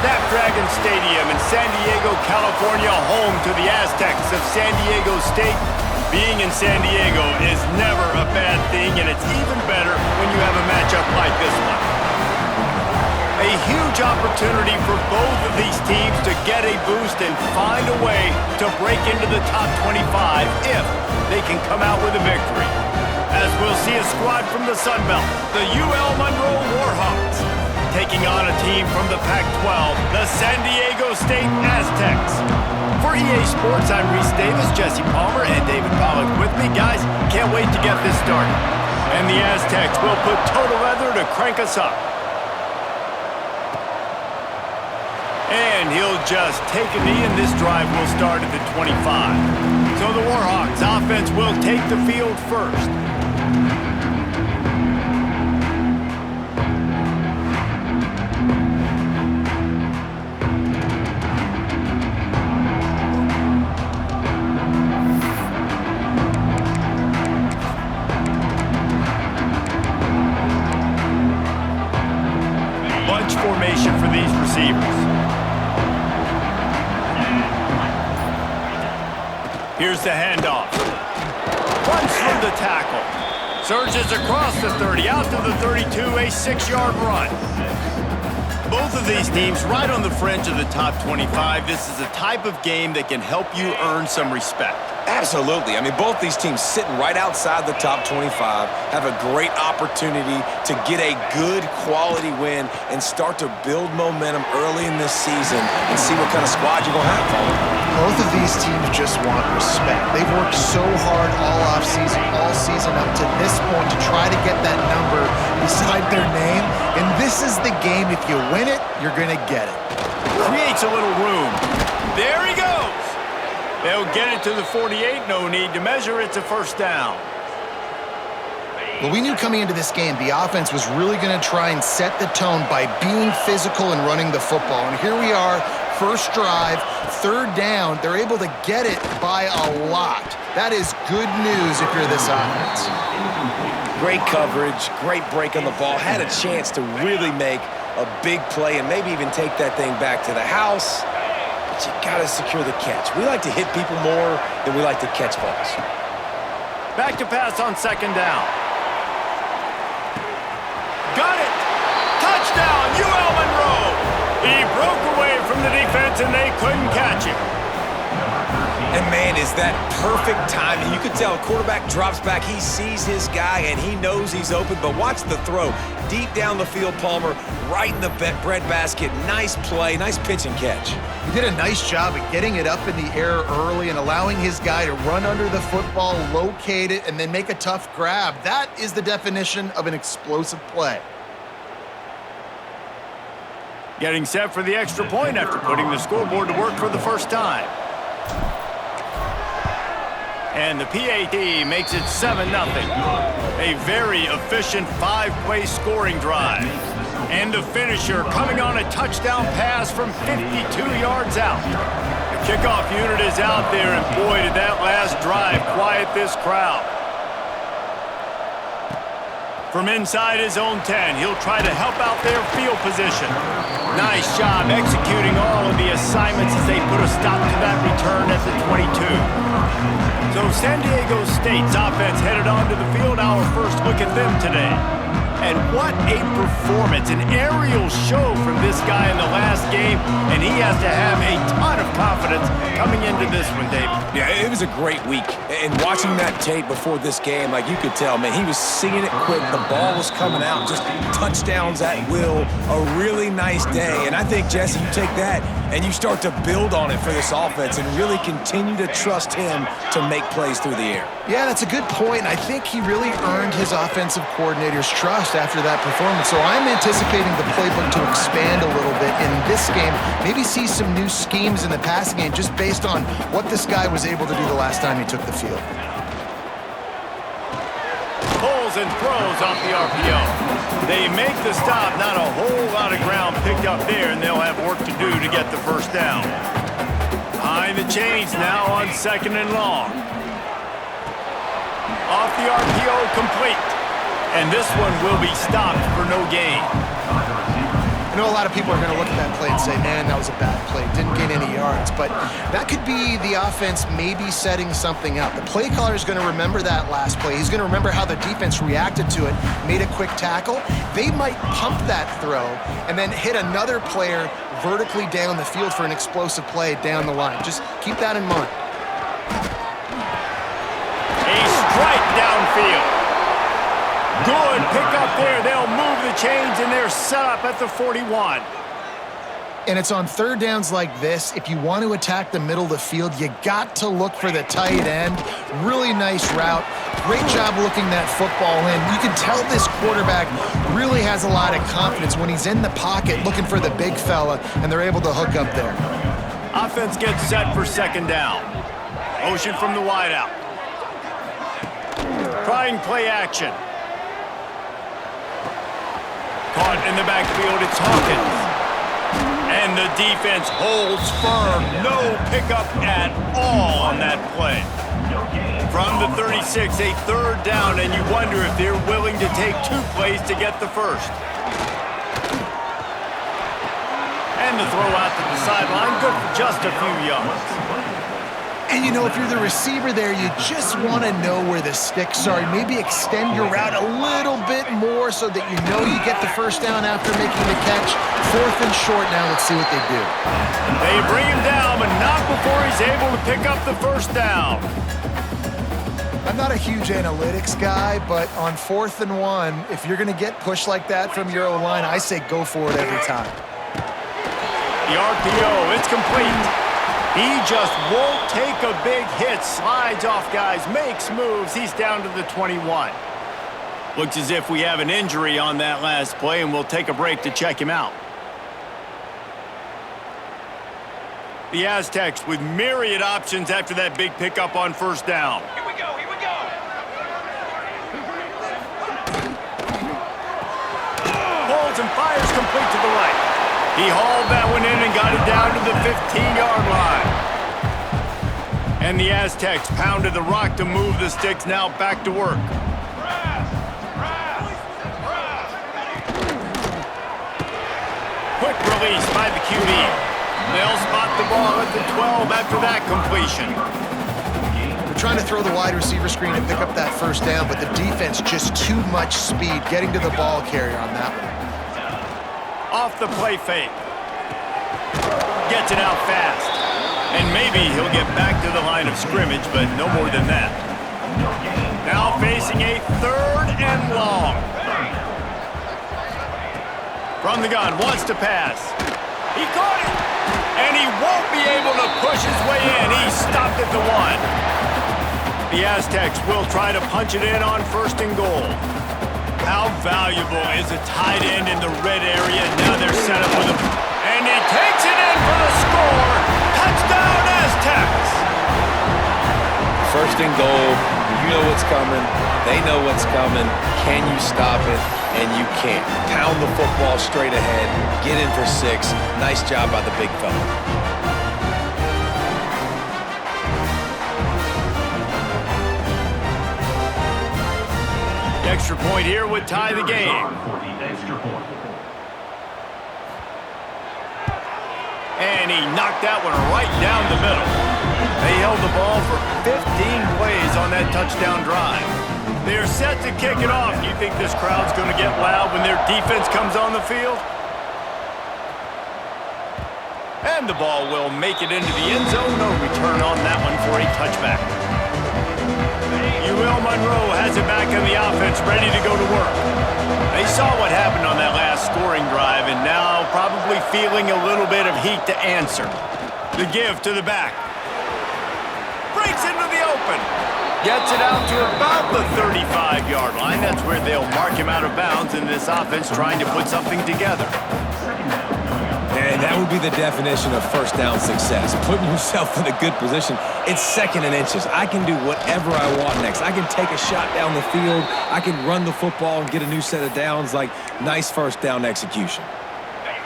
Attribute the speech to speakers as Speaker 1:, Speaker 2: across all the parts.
Speaker 1: Snapdragon Stadium in San Diego, California, home to the Aztecs of San Diego State. Being in San Diego is never a bad thing, and it's even better when you have a matchup like this one. A huge opportunity for both of these teams to get a boost and find a way to break into the top 25 if they can come out with a victory. As we'll see a squad from the Sun Belt, the UL Monroe Warhawks, taking on a team from the Pac-12, the San Diego State Aztecs. For EA Sports, I'm Reese Davis, Jesse Palmer, and David Pollack with me. Guys, can't wait to get this started. And the Aztecs will put total leather to crank us up. And he'll just take a knee, and this drive will start at the 25. So the Warhawks offense will take the field first. Bunch formation for these receivers. Here's the handoff. Runs through the tackle. Surges across the 30, out to the 32, a 6-yard run. Both of these teams right on the fringe of the top 25. This is a type of game that can help you earn some respect.
Speaker 2: Absolutely. I mean, both these teams sitting right outside the top 25 have a great opportunity to get a good quality win and start to build momentum early in this season and see what kind of squad you're going to have, Paul.
Speaker 3: Both of these teams just want respect. They've worked so hard all season up to this point to try to get that number beside their name. And this is the game. If you win it, you're going to get it.
Speaker 1: Creates a little room. There he goes. They'll get it to the 48. No need to measure. It's a first down.
Speaker 3: Well, we knew coming into this game the offense was really going to try and set the tone by being physical and running the football. And here we are, first drive, third down. They're able to get it by a lot. That is good news if you're this offense.
Speaker 2: Great coverage, great break on the ball. Had a chance to really make a big play and maybe even take that thing back to the house. But you got to secure the catch. We like to hit people more than we like to catch balls.
Speaker 1: Back to pass on second down. Got it! Touchdown, UL Monroe! He broke away from the defense and they couldn't catch him.
Speaker 2: And man, is that perfect timing. You can tell quarterback drops back, he sees his guy and he knows he's open, but watch the throw. Deep down the field, Palmer, right in the bread basket. Nice play, nice pitch and catch.
Speaker 3: He did a nice job of getting it up in the air early and allowing his guy to run under the football, locate it, and then make a tough grab. That is the definition of an explosive play.
Speaker 1: Getting set for the extra point after putting the scoreboard to work for the first time. And the PAT makes it 7-0. A very efficient 5-play scoring drive. And the finisher coming on a touchdown pass from 52 yards out. The kickoff unit is out there, and boy, did that last drive quiet this crowd. From inside his own 10, he'll try to help out their field position. Nice job executing all of the assignments as they put a stop to that return at the 22. So San Diego State's offense headed onto the field. Our first look at them today. And what a performance, an aerial show from this guy in the last game, and he has to have a ton of confidence coming into this one, David.
Speaker 2: Yeah, it was a great week. And watching that tape before this game, like you could tell, man, he was seeing it quick. The ball was coming out, just touchdowns at will. A really nice day. And I think, Jesse, you take that and you start to build on it for this offense and really continue to trust him to make plays through the air.
Speaker 3: Yeah, that's a good point. I think he really earned his offensive coordinator's trust after that performance. So I'm anticipating the playbook to expand a little bit in this game. Maybe see some new schemes in the passing game just based on what this guy was able to do the last time he took the field.
Speaker 1: Pulls and throws off the RPO. They make the stop. Not a whole lot of ground picked up there, and they'll have work to do to get the first down. Behind the chains now on second and long. Off the RPO, complete. And this one will be stopped for no gain.
Speaker 3: I know a lot of people are going to look at that play and say, man, that was a bad play. Didn't gain any yards. But that could be the offense maybe setting something up. The play caller is going to remember that last play. He's going to remember how the defense reacted to it, made a quick tackle. They might pump that throw and then hit another player vertically down the field for an explosive play down the line. Just keep that in mind.
Speaker 1: A strike downfield. Good pickup there. They'll move the chains, and they're set up at the 41.
Speaker 3: And it's on third downs like this. If you want to attack the middle of the field, you got to look for the tight end. Really nice route. Great job looking that football in. You can tell this quarterback really has a lot of confidence when he's in the pocket looking for the big fella, and they're able to hook up there.
Speaker 1: Offense gets set for second down. Motion from the wideout. Trying play action. Caught in the backfield, it's Hawkins. And the defense holds firm. No pickup at all on that play. From the 36, a third down, and you wonder if they're willing to take 2 plays to get the first. And the throw out to the sideline, good for just a few yards.
Speaker 3: And, you know, if you're the receiver there, you just want to know where the sticks are. Maybe extend your route a little bit more so that you know you get the first down after making the catch. 4th and short now. Let's see what they do.
Speaker 1: They bring him down, but not before he's able to pick up the first down.
Speaker 3: I'm not a huge analytics guy, but on 4th and 1, if you're going to get pushed like that from your O-line, I say go for it every time.
Speaker 1: The RPO, it's complete. He just won't take a big hit. Slides off guys, makes moves. He's down to the 21. Looks as if we have an injury on that last play, and we'll take a break to check him out. The Aztecs with myriad options after that big pickup on first down.
Speaker 4: Here we go, here we go.
Speaker 1: Holds and fires complete to the right. He hauled that one in and got it down to the 15-yard line. And the Aztecs pounded the rock to move the sticks, now back to work. Quick release by the QB. They'll spot the ball at the 12 after that completion.
Speaker 3: They're trying to throw the wide receiver screen and pick up that first down, but the defense just too much speed getting to the ball carrier on that one.
Speaker 1: Off the play fake. Gets it out fast. And maybe he'll get back to the line of scrimmage, but no more than that. Now facing a 3rd and long. From the gun, wants to pass. He caught it. And he won't be able to push his way in. He stopped at the 1. The Aztecs will try to punch it in on 1st and goal. How valuable is a tight end in the red area? Now they're set up with him. And he takes it in for the score. Touchdown, Aztecs!
Speaker 2: 1st and goal. You know what's coming. They know what's coming. Can you stop it? And you can't. Pound the football straight ahead. Get in for 6. Nice job by the big fella.
Speaker 1: Extra point here would tie the game. And he knocked that one right down the middle. They held the ball for 15 plays on that touchdown drive. They're set to kick it off. Do you think this crowd's going to get loud when their defense comes on the field? And the ball will make it into the end zone. No return on that one for a touchback. Monroe has it back in the offense, ready to go to work. They saw what happened on that last scoring drive, and now probably feeling a little bit of heat to answer. The give to the back. Breaks into the open. Gets it out to about the 35-yard line. That's where they'll mark him out of bounds in this offense trying to put something together.
Speaker 2: And that would be the definition of first down success. Putting yourself in a good position. It's 2nd and inches. I can do whatever I want next. I can take a shot down the field. I can run the football and get a new set of downs. Like, nice first down execution.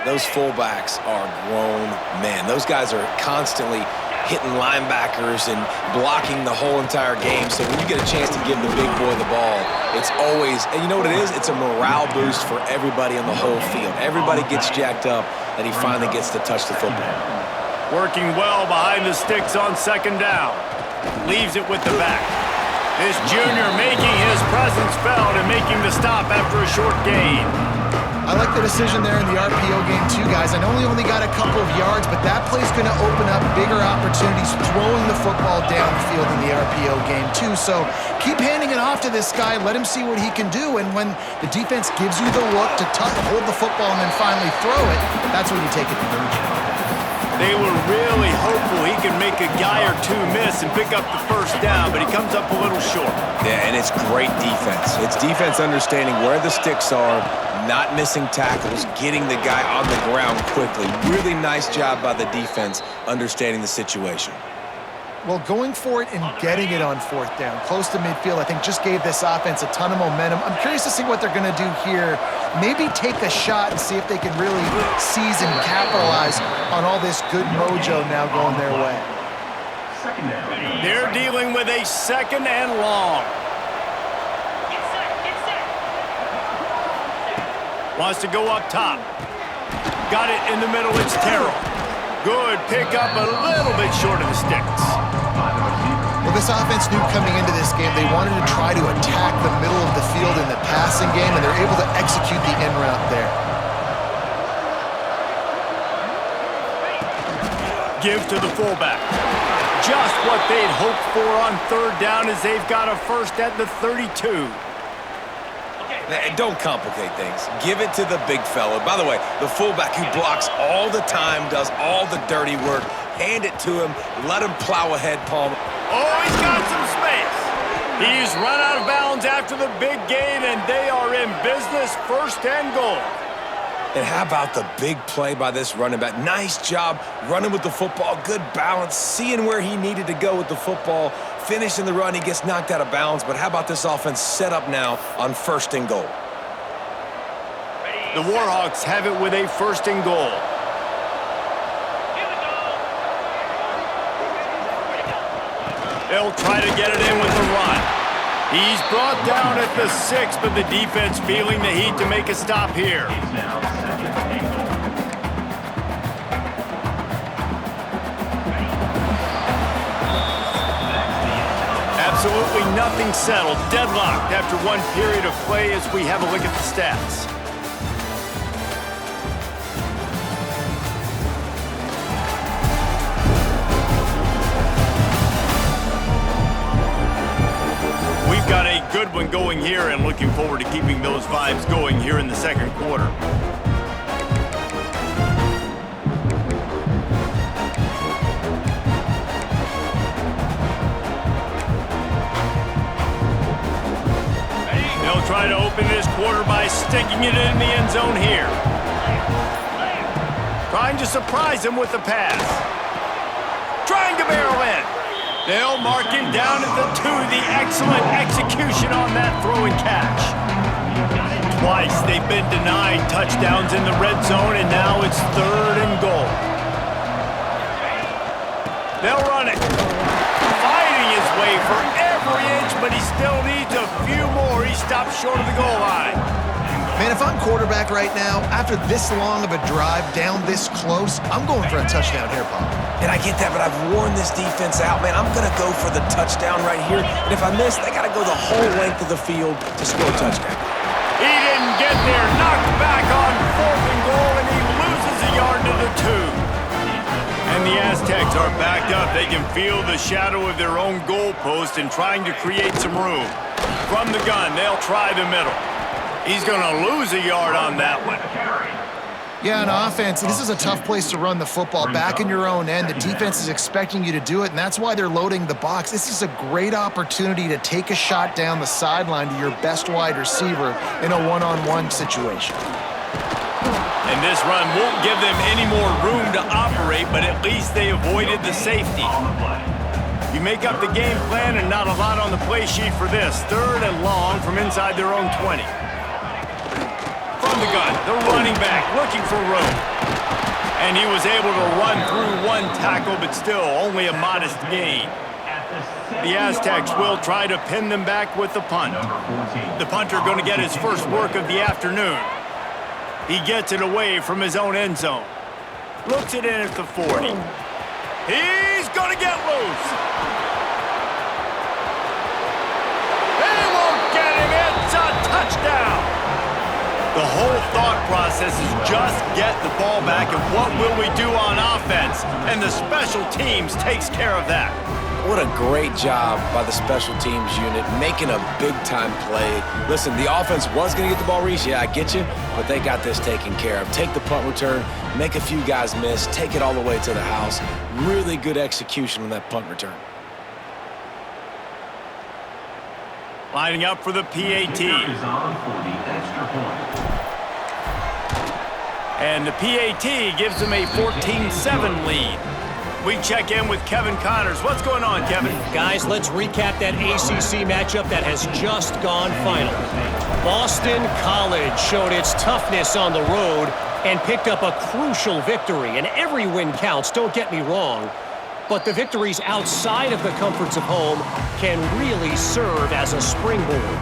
Speaker 2: Those fullbacks are grown men. Those guys are constantly hitting linebackers and blocking the whole entire game. So when you get a chance to give the big boy the ball, it's always, and you know what it is? It's a morale boost for everybody on the whole field. Everybody gets jacked up that he finally gets to touch the football.
Speaker 1: Working well behind the sticks on second down. Leaves it with the back. This junior making his presence felt and making the stop after a short gain.
Speaker 3: I like the decision there in the RPO game too, guys. I know he only got a couple of yards, but that play's going to open up bigger opportunities throwing the football down the field in the RPO game too. So keep handing it off to this guy. Let him see what he can do. And when the defense gives you the look to hold the football and then finally throw it, that's when you take it to the reach.
Speaker 1: They were really hopeful he could make a guy or two miss and pick up the first down, but he comes up a little short.
Speaker 2: Yeah, and it's great defense. It's defense understanding where the sticks are, not missing tackles, getting the guy on the ground quickly. Really nice job by the defense understanding the situation.
Speaker 3: Well, going for it and getting it on fourth down, close to midfield, I think just gave this offense a ton of momentum. I'm curious to see what they're going to do here. Maybe take a shot and see if they can really seize and capitalize on all this good mojo now going their way.
Speaker 1: They're dealing with a second and long. Wants to go up top. Got it in the middle, it's Terrell. Good pickup, a little bit short of the sticks.
Speaker 3: Well, this offense knew coming into this game they wanted to try to attack the middle of the field in the passing game, and they're able to execute the in route there.
Speaker 1: Give to the fullback. Just what they'd hoped for on third down as they've got a first at the 32.
Speaker 2: Don't complicate things. Give it to the big fella. By the way, the fullback who blocks all the time, does all the dirty work. Hand it to him. Let him plow ahead, Palmer.
Speaker 1: Oh, he's got some space. He's run out of bounds after the big gain, and they are in business, first and goal.
Speaker 2: And how about the big play by this running back? Nice job running with the football. Good balance, seeing where he needed to go with the football. Finishing the run, he gets knocked out of bounds. But how about this offense set up now on first and goal?
Speaker 1: The Warhawks have it with a first and goal. They'll try to get it in with the run. He's brought down at the 6, but the defense feeling the heat to make a stop here. Absolutely nothing settled. Deadlocked after one period of play as we have a look at the stats. We've got a good one going here and looking forward to keeping those vibes going here in the second quarter. Try to open this quarter by sticking it in the end zone here. Trying to surprise him with the pass. Trying to barrel in. They'll mark him down at the 2. The excellent execution on that throw and catch. Twice they've been denied touchdowns in the red zone, and now it's third and goal. They'll run it. Fighting his way for every inch, but he still needs a few more. He stopped short of the goal line.
Speaker 3: Man, if I'm quarterback right now, after this long of a drive down this close, I'm going for a touchdown here, Paul.
Speaker 2: And I get that, but I've worn this defense out, man. I'm going to go for the touchdown right here. And if I miss, they got to go the whole length of the field to score a touchdown.
Speaker 1: He didn't get there. Knocked back on fourth and goal, and he loses a yard to the 2. And the Aztecs are backed up. They can feel the shadow of their own goalpost and trying to create some room. From the gun, they'll try the middle. He's going to lose a yard on that one.
Speaker 3: Yeah, on offense, this is a tough place to run the football. Back in your own end, the defense is expecting you to do it, and that's why they're loading the box. This is a great opportunity to take a shot down the sideline to your best wide receiver in a one-on-one situation.
Speaker 1: And this run won't give them any more room to operate, but at least they avoided the safety. You make up the game plan and not a lot on the play sheet for this. Third and long from inside their own 20. From the gun, the running back looking for room. And he was able to run through one tackle, but still only a modest gain. The Aztecs will try to pin them back with the punt. The punter going to get his first work of the afternoon. He gets it away from his own end zone. Looks it in at the 40. He's going to get loose. He won't get him. It's a touchdown. The whole thought process is just get the ball back, and what will we do on offense? And the special teams takes care of that.
Speaker 2: What a great job by the special teams unit, making a big-time play. Listen, the offense was going to get the ball, Reese. Yeah, I get you, but they got this taken care of. Take the punt return, make a few guys miss, take it all the way to the house. Really good execution on that punt return.
Speaker 1: Lining up for the PAT. And the PAT gives them a 14-7 lead. We check in with Kevin Connors. What's going on, Kevin?
Speaker 4: Guys, let's recap that ACC matchup that has just gone final. Boston College showed its toughness on the road and picked up a crucial victory. And every win counts, don't get me wrong. But the victories outside of the comforts of home can really serve as a springboard.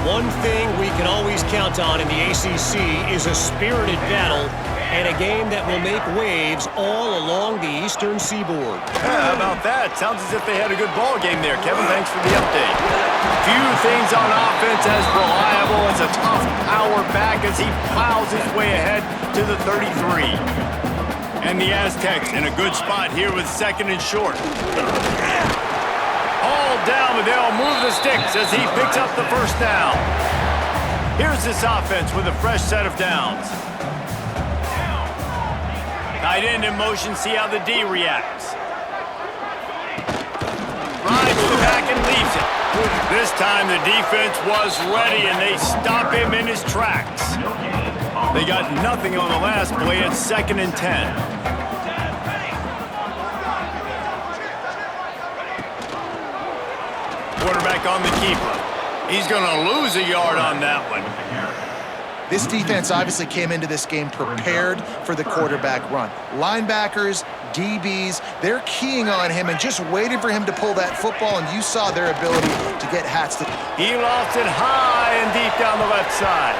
Speaker 4: One thing we can always count on in the ACC is a spirited battle and a game that will make waves all along the Eastern Seaboard.
Speaker 1: How about that? Sounds as if they had a good ball game there, Kevin. Thanks for the update. Few things on offense as reliable as a tough power back as he plows his way ahead to the 33. And the Aztecs in a good spot here with second and short. All down, but they'll move the sticks as he picks up the first down. Here's this offense with a fresh set of downs. Tight end in motion, see how the D reacts. Drives to the back and leaves it. This time the defense was ready and they stop him in his tracks. They got nothing on the last play. It's 2nd and 10. Quarterback on the keeper. He's going to lose a yard on that one.
Speaker 3: This defense obviously came into this game prepared for the quarterback run. Linebackers, DBs, they're keying on him and just waiting for him to pull that football, and you saw their ability to get hats.
Speaker 1: He lost it high and deep down the left side.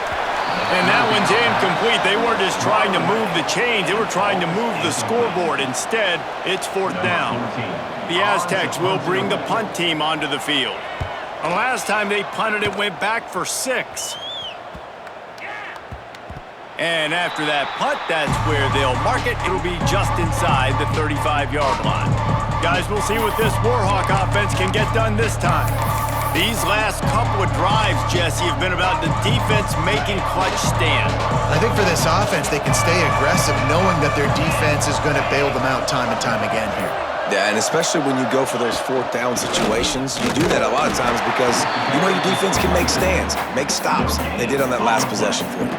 Speaker 1: And that one's incomplete. They weren't just trying to move the chains. They were trying to move the scoreboard. Instead, it's 4th down. The Aztecs will bring the punt team onto the field. The last time they punted, it went back for 6. And after that punt, that's where they'll mark it. It'll be just inside the 35-yard line. Guys, we'll see what this Warhawk offense can get done this time. These last couple of drives, Jesse, have been about the defense making clutch stand.
Speaker 3: I think for this offense, they can stay aggressive knowing that their defense is going to bail them out time and time again here.
Speaker 2: Yeah, and especially when you go for those 4th down situations, you do that a lot of times because you know your defense can make stands, make stops. They did on that last possession for you.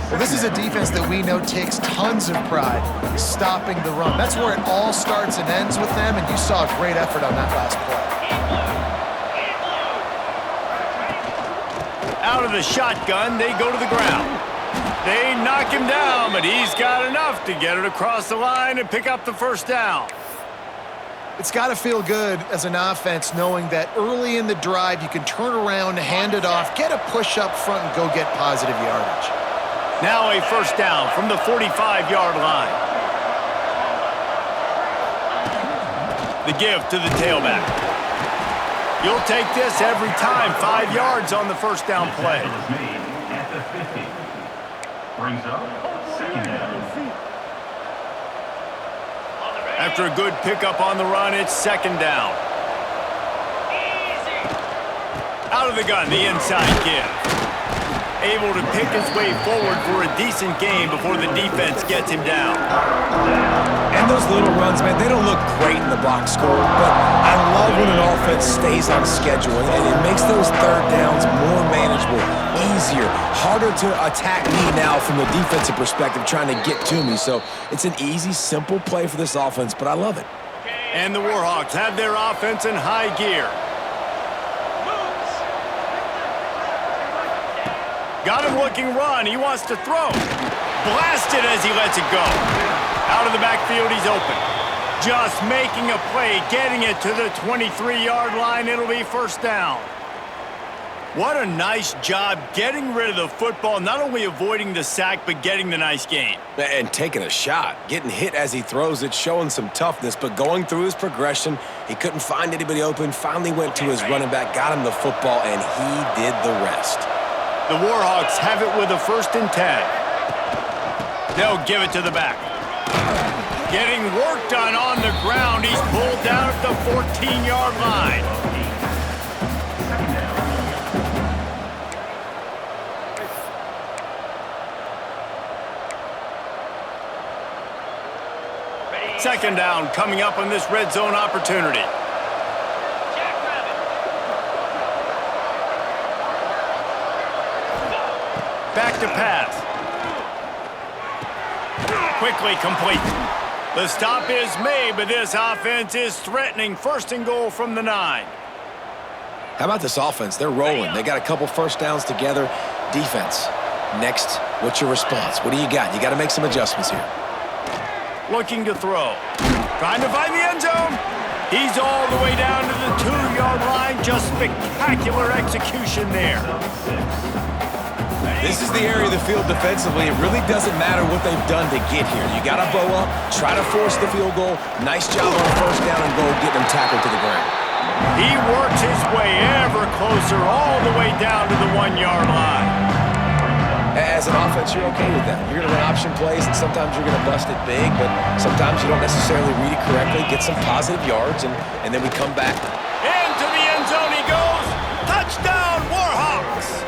Speaker 3: Well, this is a defense that we know takes tons of pride stopping the run. That's where it all starts and ends with them, and you saw a great effort on that last play.
Speaker 1: Out of the shotgun, they go to the ground. They knock him down, but he's got enough to get it across the line and pick up the first down.
Speaker 3: It's got to feel good as an offense knowing that early in the drive you can turn around, hand it off, get a push up front, and go get positive yardage.
Speaker 1: Now a first down from the 45-yard line. The give to the tailback. You'll take this every time. 5 yards on the first down play. After a good pickup on the run, it's 2nd down. Out of the gun, the inside give. Able to pick his way forward for a decent game before the defense gets him down.
Speaker 2: And those little runs, man, they don't look great in the box score, but I love when an offense stays on schedule, and it makes those 3rd downs more manageable, easier, harder to attack me now from the defensive perspective trying to get to me. So it's an easy, simple play for this offense, but I love it.
Speaker 1: And the Warhawks have their offense in high gear. Got him looking run. He wants to throw. Blasted as he lets it go. Out of the backfield, he's open. Just making a play, getting it to the 23-yard line. It'll be first down. What a nice job getting rid of the football, not only avoiding the sack, but getting the nice gain.
Speaker 2: And taking a shot, getting hit as he throws it, showing some toughness, but going through his progression, he couldn't find anybody open, finally went to his running back, got him the football, and he did the rest.
Speaker 1: The Warhawks have it with a 1st and 10. They'll give it to the back. Getting work done on the ground. He's pulled down at the 14-yard line. Second down coming up on this red zone opportunity. Back to pass. Quickly complete. The stop is made, but this offense is threatening. 1st and goal from the 9.
Speaker 2: How about this offense? They're rolling. They got a couple first downs together. Defense. Next, what's your response? What do you got? You got to make some adjustments here.
Speaker 1: Looking to throw. Trying to find the end zone. He's all the way down to the 2-yard line. Just spectacular execution there.
Speaker 2: This is the area of the field defensively. It really doesn't matter what they've done to get here. You got to bow up, try to force the field goal. Nice job on first down and goal, getting him tackled to the ground.
Speaker 1: He works his way ever closer all the way down to the 1-yard line.
Speaker 2: As an offense, you're okay with that. You're going to run option plays, and sometimes you're going to bust it big, but sometimes you don't necessarily read it correctly, get some positive yards, and then we come back.
Speaker 1: Into the end zone he goes. Touchdown, Warhawks.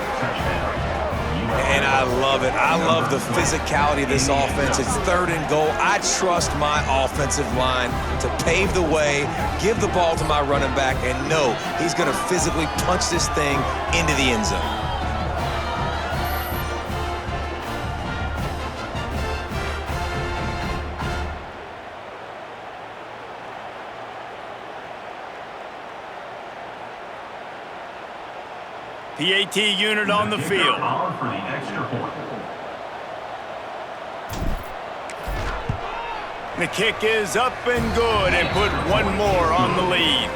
Speaker 2: And I love it. I love the physicality of this offense. It's 3rd and goal. I trust my offensive line to pave the way, give the ball to my running back, and know he's going to physically punch this thing into the end zone.
Speaker 1: PAT unit on the field. The kick is up and good and put one more on the lead.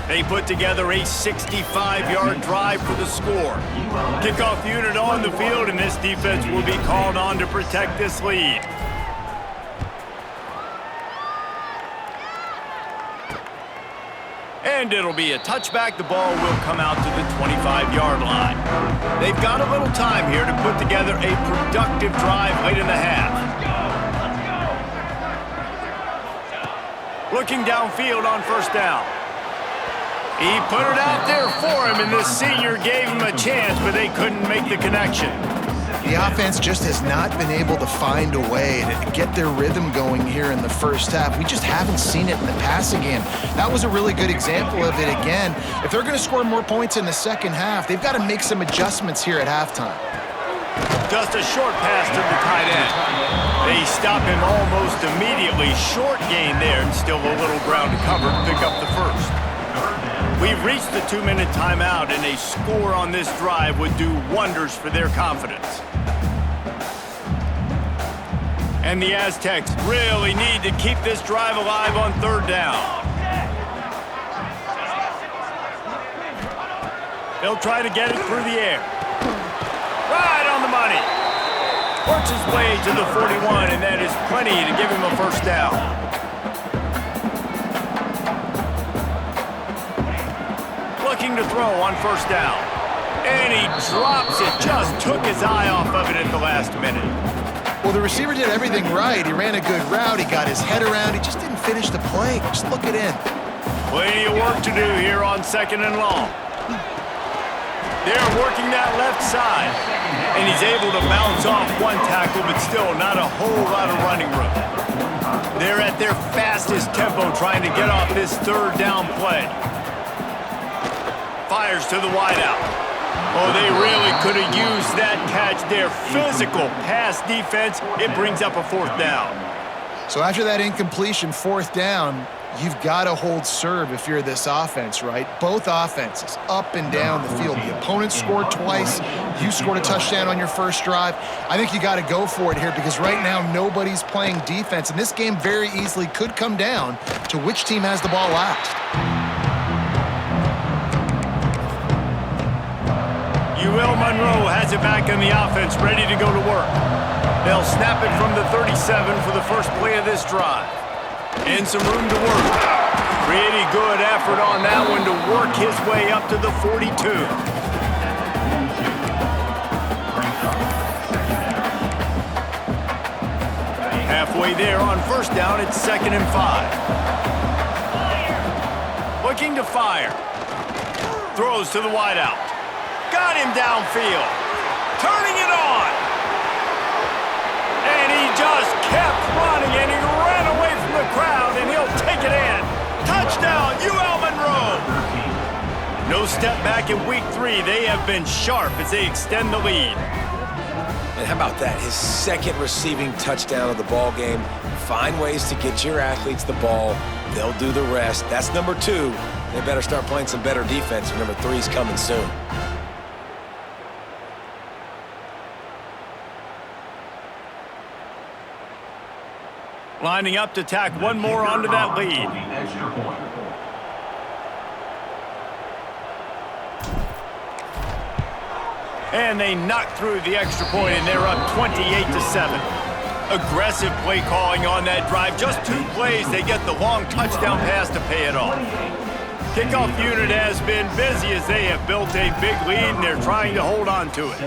Speaker 1: They put together a 65-yard drive for the score. Kickoff unit on the field, and this defense will be called on to protect this lead. And it'll be a touchback. The ball will come out to the 25-yard line. They've got a little time here to put together a productive drive late in the half. Looking downfield on first down. He put it out there for him, and this senior gave him a chance, but they couldn't make the connection.
Speaker 3: The offense just has not been able to find a way to get their rhythm going here in the first half. We just haven't seen it in the passing game. That was a really good example of it again. If they're going to score more points in the second half, they've got to make some adjustments here at halftime.
Speaker 1: Just a short pass to the tight end. They stop him almost immediately. Short gain there, and still a little ground to cover to pick up the first. We've reached the 2-minute timeout, and a score on this drive would do wonders for their confidence. And the Aztecs really need to keep this drive alive on third down. They'll try to get it through the air. Right on the money. Works his way to the 41, and that is plenty to give him a first down. Looking to throw on first down. And he drops it. Just took his eye off of it at the last minute.
Speaker 3: Well, the receiver did everything right. He ran a good route. He got his head around. He just didn't finish the play. Just look it in.
Speaker 1: Plenty of work to do here on 2nd and long. They're working that left side. And he's able to bounce off one tackle, but still not a whole lot of running room. They're at their fastest tempo trying to get off this third down play. Fires to the wideout. Oh, they really could have used that catch there. Physical pass defense. It brings up a fourth down.
Speaker 3: So after that incompletion, fourth down, you've got to hold serve if you're this offense, right? Both offenses up and down the field. The opponent scored twice. You scored a touchdown on your first drive. I think you got to go for it here because right now nobody's playing defense, and this game very easily could come down to which team has the ball last.
Speaker 1: Monroe has it back in the offense, ready to go to work. They'll snap it from the 37 for the first play of this drive. And some room to work. Pretty good effort on that one to work his way up to the 42. Halfway there on first down, it's 2nd and 5. Looking to fire. Throws to the wideout. Got him downfield. Turning it on. And he just kept running, and he ran away from the crowd, and he'll take it in. Touchdown, Monroe. No step back in week 3. They have been sharp as they extend the lead.
Speaker 2: And how about that? His 2nd receiving touchdown of the ball game. Find ways to get your athletes the ball. They'll do the rest. That's number 2. They better start playing some better defense. Number 3 is coming soon.
Speaker 1: Lining up to tack one more onto that lead. And they knock through the extra point, and they're up 28-7. Aggressive play calling on that drive. Just 2 plays, they get the long touchdown pass to pay it off. Kickoff unit has been busy as they have built a big lead, and they're trying to hold on to it.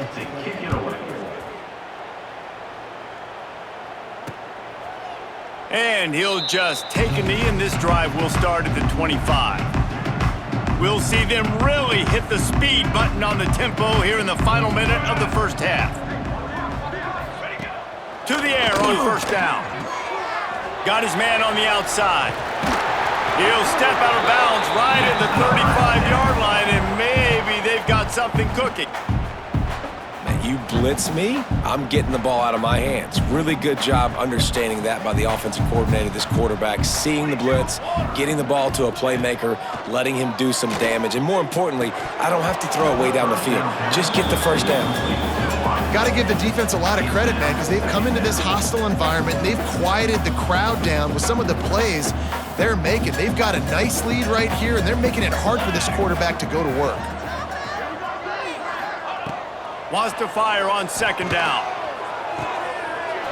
Speaker 1: And he'll just take a knee, and this drive will start at the 25. We'll see them really hit the speed button on the tempo here in the final minute of the first half. To the air on first down. Got his man on the outside. He'll step out of bounds right at the 35-yard line, and maybe they've got something cooking.
Speaker 2: You blitz me, I'm getting the ball out of my hands. Really good job understanding that by the offensive coordinator, this quarterback, seeing the blitz, getting the ball to a playmaker, letting him do some damage. And more importantly, I don't have to throw it way down the field. Just get the first down.
Speaker 3: Got to give the defense a lot of credit, man, because they've come into this hostile environment. They've quieted the crowd down with some of the plays they're making. They've got a nice lead right here, and they're making it hard for this quarterback to go to work.
Speaker 1: Wants to fire on 2nd down.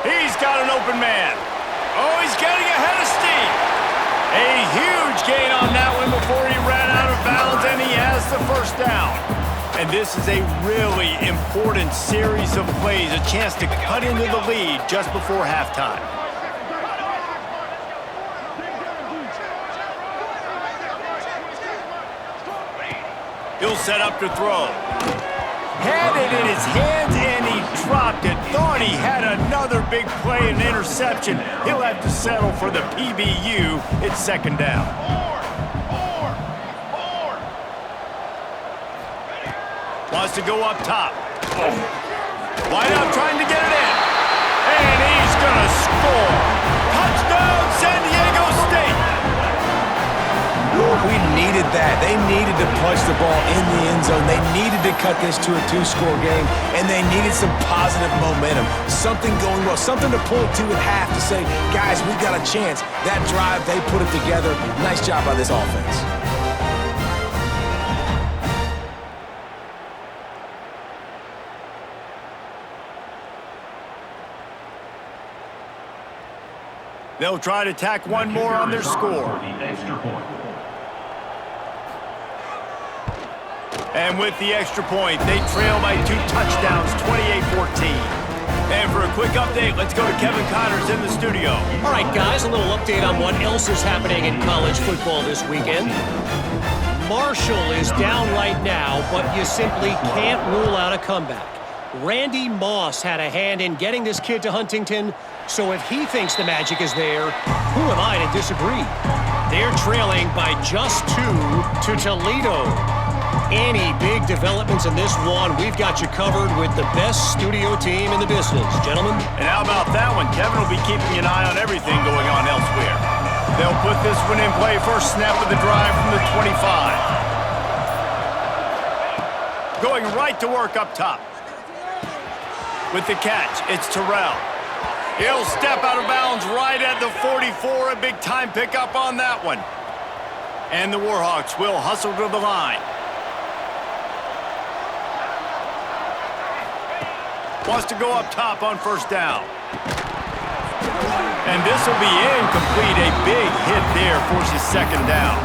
Speaker 1: He's got an open man. Oh, he's getting ahead of steam. A huge gain on that one before he ran out of bounds, and he has the first down. And this is a really important series of plays, a chance to cut into the lead just before halftime. He'll set up to throw. Had it in his hands, and he dropped it. Thought he had another big play and interception. He'll have to settle for the PBU. It's 2nd down. Wants to go up top. Wideout trying to get it in. And he's going to score. Touchdown, San Diego State.
Speaker 2: We needed that. They needed to punch the ball in the end zone. They needed to cut this to a 2-score game, and they needed some positive momentum. Something going well, something to point to at half to say, guys, we've got a chance. That drive, they put it together. Nice job by this offense.
Speaker 1: They'll try to tack one more on their score. And with the extra point, they trail by 2 touchdowns, 28-14. And for a quick update, let's go to Kevin Connors in the studio.
Speaker 4: All right, guys, a little update on what else is happening in college football this weekend. Marshall is down right now, but you simply can't rule out a comeback. Randy Moss had a hand in getting this kid to Huntington, so if he thinks the magic is there, who am I to disagree? They're trailing by just 2 to Toledo. Any big developments in this one, we've got you covered with the best studio team in the business, gentlemen.
Speaker 1: And how about that one? Kevin will be keeping an eye on everything going on elsewhere. They'll put this one in play. First snap of the drive from the 25. Going right to work up top. With the catch, it's Terrell. He'll step out of bounds right at the 44. A big-time pickup on that one. And the Warhawks will hustle to the line. Wants to go up top on first down. And this will be incomplete. A big hit there forces second down.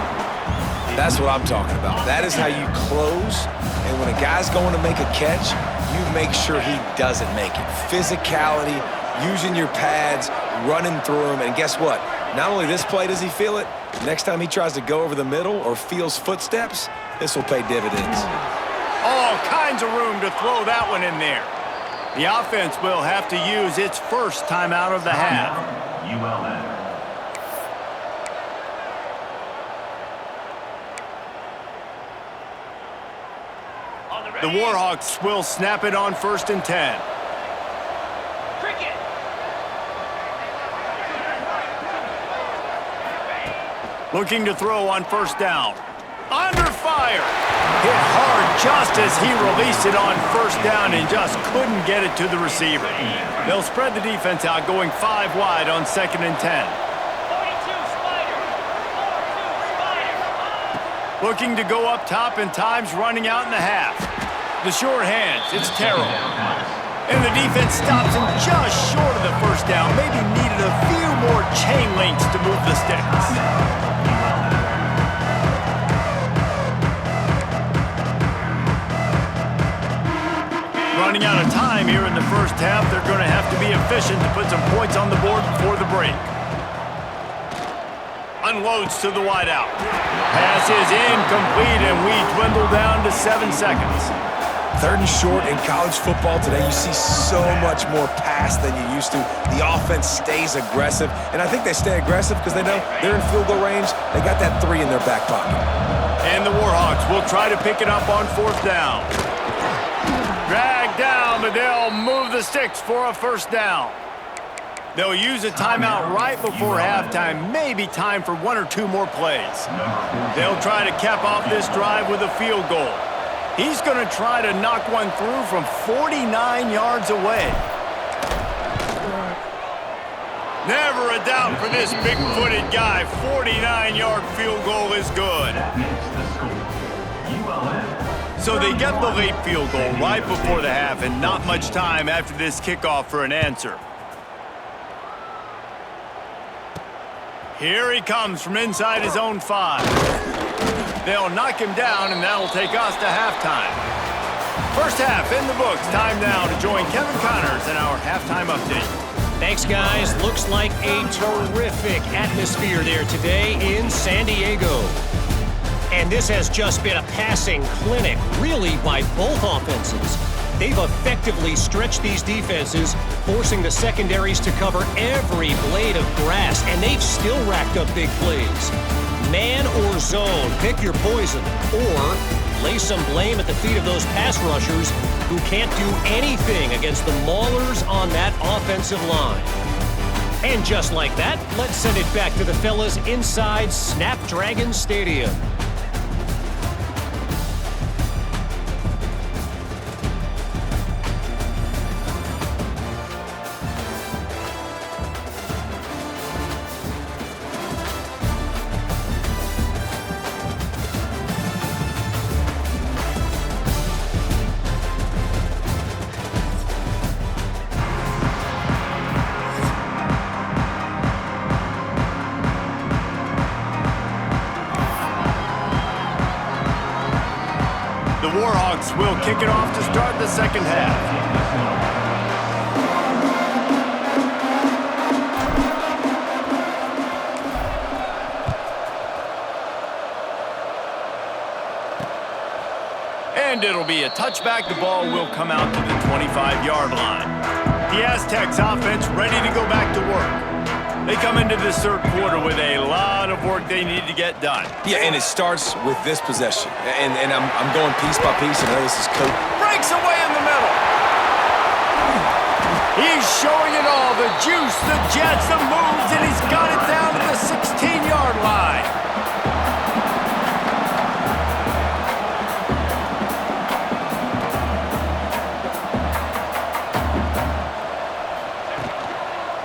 Speaker 2: That's what I'm talking about. That is how you close. And when a guy's going to make a catch, you make sure he doesn't make it. Physicality, using your pads, running through him. And guess what? Not only this play does he feel it, next time he tries to go over the middle or feels footsteps, this will pay dividends.
Speaker 1: All kinds of room to throw that one in there. The offense will have to use its first timeout of the half. The Warhawks will snap it on 1st and 10. Looking to throw on first down. Under fire. Hit hard just as he released it on first down and just couldn't get it to the receiver. They'll spread the defense out, going 5 wide on 2nd and 10. Looking to go up top, and time's running out in the half. The short hands, it's Terrell. And the defense stops him just short of the first down. Maybe needed a few more chain links to move the sticks. Running out of time here in the first half. They're going to have to be efficient to put some points on the board before the break. Unloads to the wideout. Pass is incomplete, and we dwindle down to 7 seconds.
Speaker 2: 3rd and short in college football today, you see so much more pass than you used to. The offense stays aggressive, and I think they stay aggressive because they know they're in field goal range. They got that 3 in their back pocket.
Speaker 1: And the Warhawks will try to pick it up on 4th down. Drag down, but they'll move the sticks for a first down. They'll use a timeout right before halftime. Maybe time for 1 or 2 more plays. They'll try to cap off this drive with a field goal. He's going to try to knock one through from 49 yards away. Never a doubt for this big-footed guy. 49-yard field goal is good. So they get the late field goal right before the half, and not much time after this kickoff for an answer. Here he comes from inside his own 5. They'll knock him down, and that'll take us to halftime. First half in the books. Time now to join Kevin Connors in our halftime update.
Speaker 4: Thanks, guys. Looks like a terrific atmosphere there today in San Diego. And this has just been a passing clinic, really, by both offenses. They've effectively stretched these defenses, forcing the secondaries to cover every blade of grass, and they've still racked up big plays. Man or zone, pick your poison, or lay some blame at the feet of those pass rushers who can't do anything against the maulers on that offensive line. And just like that, let's send it back to the fellas inside Snapdragon Stadium.
Speaker 1: The Warhawks will kick it off to start the second half. And it'll be a touchback. The ball will come out to the 25-yard line. The Aztecs offense ready to go back to work. They come into this third quarter with a lot of work they need to get done.
Speaker 2: Yeah, and it starts with this possession. And I'm going piece by piece. I know this is coach.
Speaker 1: Breaks away in the middle. He's showing it all. The juice, the jets, the moves, and he's got it down to the 16-yard line.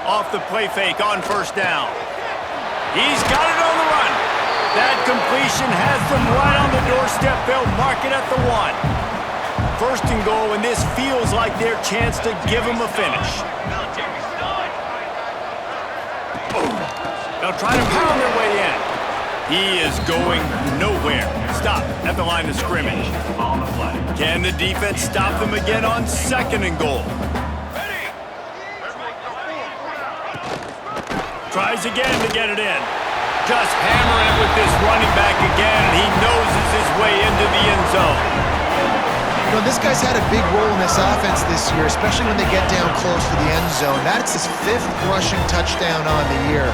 Speaker 1: Off the play fake on first down. He's got it on the run. That completion has them right on the doorstep. They'll mark it at the 1. First and goal, and this feels like their chance to give them a finish. They'll try to pound their way in. He is going nowhere. Stop at the line of scrimmage. Can the defense stop them again on second and goal? Tries again to get it in. Just hammer it with this running back again, and he noses his way into the end zone.
Speaker 3: You know, this guy's had a big role in this offense this year, especially when they get down close to the end zone. That's his 5th rushing touchdown on the year.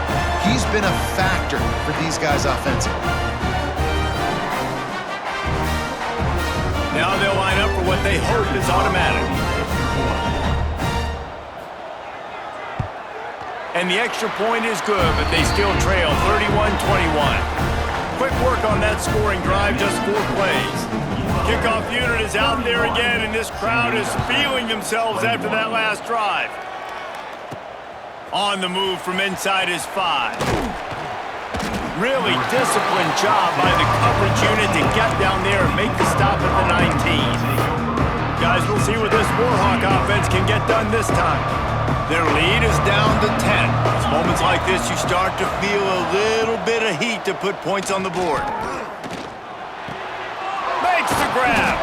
Speaker 3: He's been a factor for these guys offensively.
Speaker 1: Now they'll line up for what they hope is automatic. And the extra point is good, but they still trail 31-21. Quick work on that scoring drive, just 4 plays. Kickoff unit is out there again, and this crowd is feeling themselves after that last drive. On the move from inside his 5. Really disciplined job by the coverage unit to get down there and make the stop at the 19. Guys, we'll see what this Warhawk offense can get done this time. Their lead is down to 10. It's moments like this you start to feel a little bit of heat to put points on the board. Makes the grab.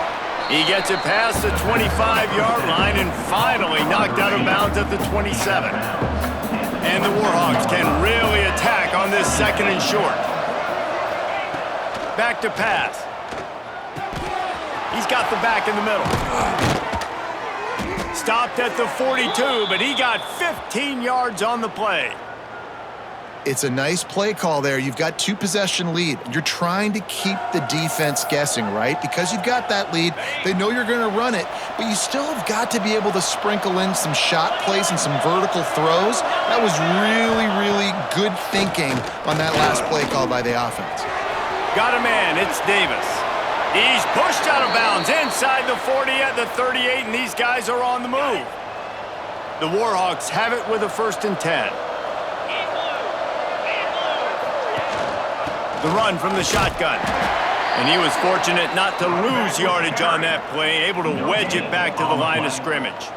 Speaker 1: He gets it past the 25-yard line and finally knocked out of bounds at the 27. And the Warhawks can really attack on this second and short. Back to pass. He's got the back in the middle. Stopped at the 42, but he got 15 yards on the play.
Speaker 3: It's a nice play call there. You've got 2-possession lead. You're trying to keep the defense guessing, right? Because you've got that lead. They know you're going to run it, but you still have got to be able to sprinkle in some shot plays and some vertical throws. That was really, really good thinking on that last play call by the offense.
Speaker 1: Got a man. It's Davis. He's pushed out of bounds inside the 40 at the 38, and these guys are on the move. The Warhawks have it with a 1st and 10. The run from the shotgun. And he was fortunate not to lose yardage on that play, able to wedge it back to the line of scrimmage.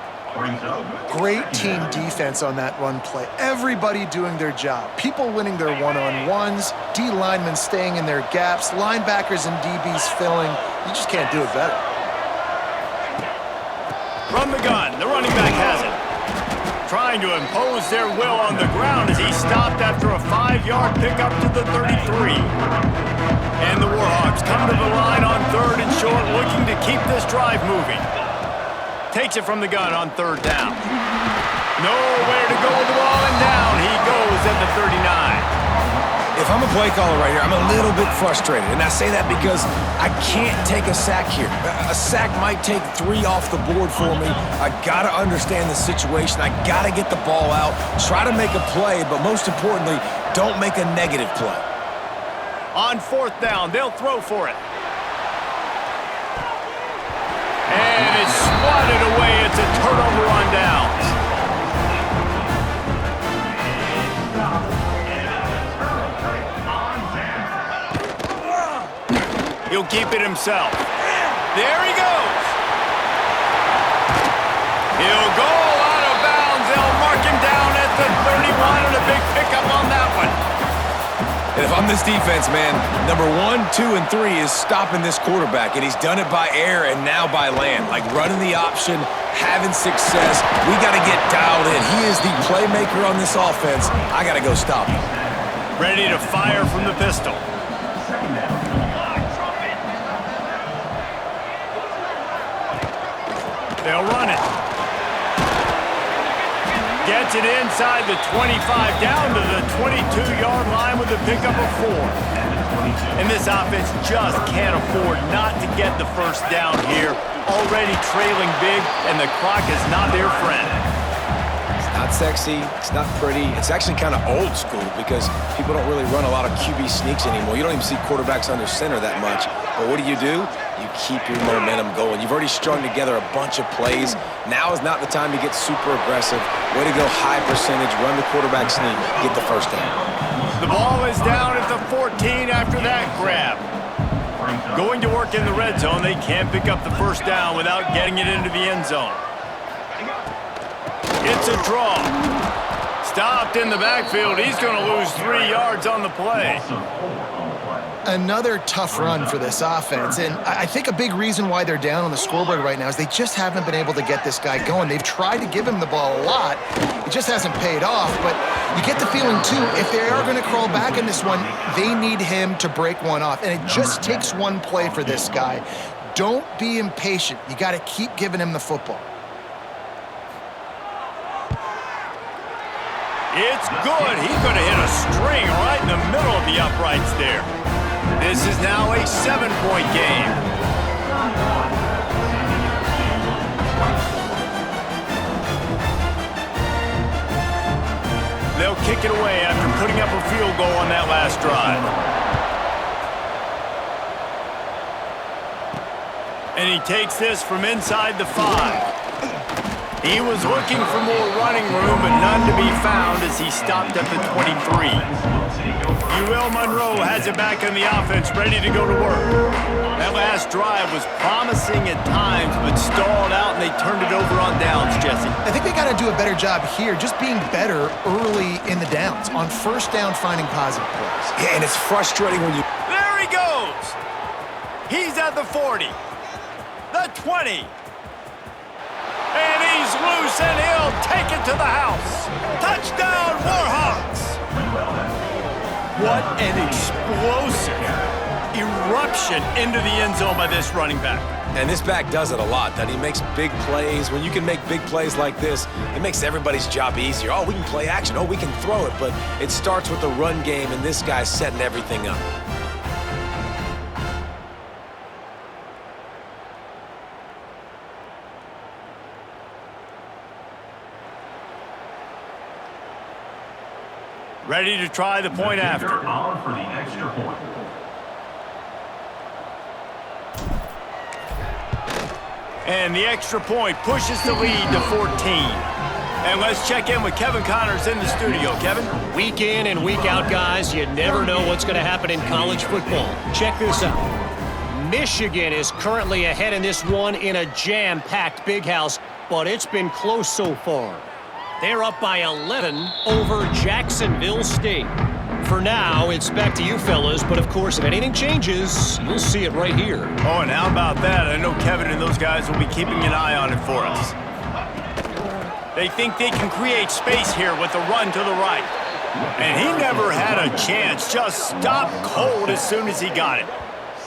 Speaker 3: Great team defense on that run play. Everybody doing their job. People winning their one-on-ones, D linemen staying in their gaps, linebackers and DBs filling. You just can't do it better.
Speaker 1: From the gun, the running back has it. Trying to impose their will on the ground as he stopped after a 5-yard pickup to the 33. And the Warhawks come to the line on 3rd and short, looking to keep this drive moving. Takes it from the gun on 3rd down. Nowhere to go with the ball, and down he goes at the 39.
Speaker 2: If I'm a play caller right here, I'm a little bit frustrated. And I say that because I can't take a sack here. A sack might take 3 off the board for me. I got to understand the situation. I got to get the ball out, try to make a play, but most importantly, don't make a negative play.
Speaker 1: On 4th down, they'll throw for it. And it's swatted away. It's a turnover on downs. He'll keep it himself. There he goes. He'll go out of bounds. They'll mark him down at the 31, and a big pickup on that one.
Speaker 2: And if I'm this defense, man, number 1, 2, and 3 is stopping this quarterback, and he's done it by air and now by land. Like running the option, having success. We got to get dialed in. He is the playmaker on this offense. I got to go stop him.
Speaker 1: Ready to fire from the pistol. They'll run it. Gets it inside the 25, down to the 22-yard line with a pickup of 4. And this offense just can't afford not to get the first down here. Already trailing big, and the clock is not their friend.
Speaker 2: It's not not sexy. It's not pretty. It's actually kind of old school because people don't really run a lot of QB sneaks anymore. You don't even see quarterbacks under center that much. But what do? You keep your momentum going. You've already strung together a bunch of plays. Now is not the time to get super aggressive. Way to go high percentage, run the quarterback sneak, get the first down.
Speaker 1: The ball is down at the 14 after that grab. Going to work in the red zone, they can't pick up the first down without getting it into the end zone. It's a draw. Stopped in the backfield. He's going to lose 3 yards on the play.
Speaker 3: Another tough run for this offense, and I think a big reason why they're down on the scoreboard right now is they just haven't been able to get this guy going. They've tried to give him the ball a lot. It just hasn't paid off, but you get the feeling, too, if they are going to crawl back in this one, they need him to break one off, and it just takes one play for this guy. Don't be impatient. You got to keep giving him the football.
Speaker 1: It's good. He's going to hit a string right in the middle of the uprights there. This is now a 7-point game. They'll kick it away after putting up a field goal on that last drive. And he takes this from inside the 5. He was looking for more running room, but none to be found as he stopped at the 23. Monroe has it back in the offense, ready to go to work. That last drive was promising at times, but stalled out, and they turned it over on downs, Jesse.
Speaker 3: I think they got to do a better job here, just being better early in the downs, on first down finding positive plays.
Speaker 2: Yeah, and it's frustrating when you...
Speaker 1: There he goes! He's at the 40, the 20. And he's loose, and he'll take it to the house. Touchdown, Warhawks! What an explosive eruption into the end zone by this running back.
Speaker 2: And this back does it a lot, that he makes big plays. When you can make big plays like this, it makes everybody's job easier. Oh, we can play action. Oh, we can throw it. But it starts with the run game, and this guy's setting everything up.
Speaker 1: Ready to try the point after.
Speaker 5: For the extra point.
Speaker 1: And the extra point pushes the lead to 14. And let's check in with Kevin Connors in the studio. Kevin?
Speaker 4: Week in and week out, guys, you never know what's going to happen in college football. Check this out. Michigan is currently ahead in this one in a jam-packed big house, but it's been close so far. They're up by 11 over Jacksonville State. For now, it's back to you fellas, but of course, if anything changes, you'll see it right here.
Speaker 1: Oh, and how about that? I know Kevin and those guys will be keeping an eye on it for us. They think they can create space here with the run to the right. And he never had a chance, just stopped cold as soon as he got it.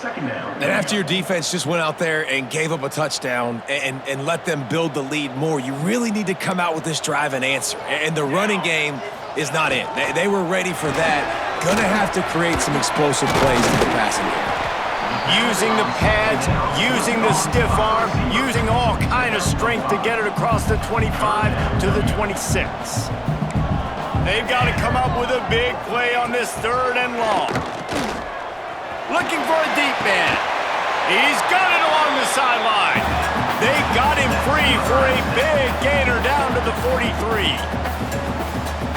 Speaker 2: And after your defense just went out there and gave up a touchdown and let them build the lead more, you really need to come out with this drive and answer. And the running game is not it. They were ready for that. Gonna have to create some explosive plays in the passing game.
Speaker 1: Using the pads, using the stiff arm, using all kind of strength to get it across the 25 to the 26. They've got to come up with a big play on this 3rd and long. Looking for a deep man. He's got it along the sideline. They got him free for a big gainer down to the 43.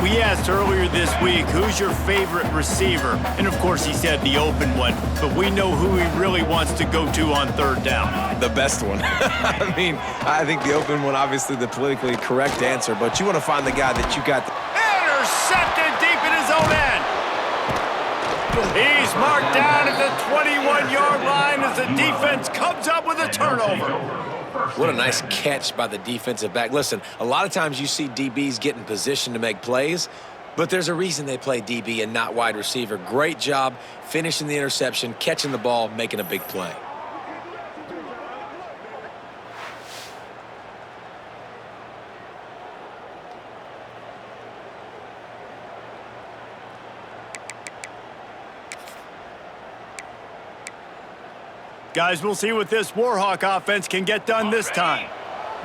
Speaker 1: We asked earlier this week, who's your favorite receiver? And of course he said the open one, but we know who he really wants to go to on 3rd down.
Speaker 2: The best one. I mean, I think the open one, obviously the politically correct answer, but you want to find the guy that you got.
Speaker 1: Intercepted deep in his own end. He's marked down at the 21-yard line as the defense comes up with a turnover.
Speaker 2: What a nice catch by the defensive back. Listen, a lot of times you see DBs get in position to make plays, but there's a reason they play DB and not wide receiver. Great job finishing the interception, catching the ball, making a big play.
Speaker 1: Guys, we'll see what this Warhawk offense can get done this time.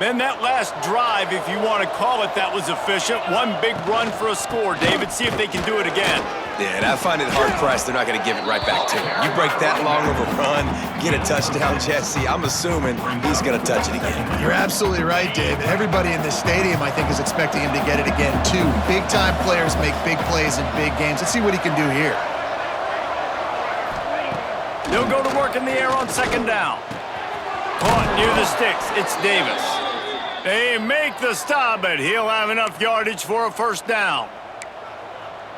Speaker 1: Man, that last drive, if you want to call it that, was efficient. One big run for a score, David. See if they can do it again.
Speaker 2: Yeah, and I find it hard-pressed they're not going to give it right back to him. You break that long of a run, get a touchdown, Jesse, I'm assuming he's going to touch it again.
Speaker 3: You're absolutely right, David. Everybody in this stadium, I think, is expecting him to get it again, too. Big-time players make big plays in big games. Let's see what he can do here.
Speaker 1: They'll go to work in the air on second down. Caught near the sticks. It's Davis. They make the stop, but he'll have enough yardage for a first down.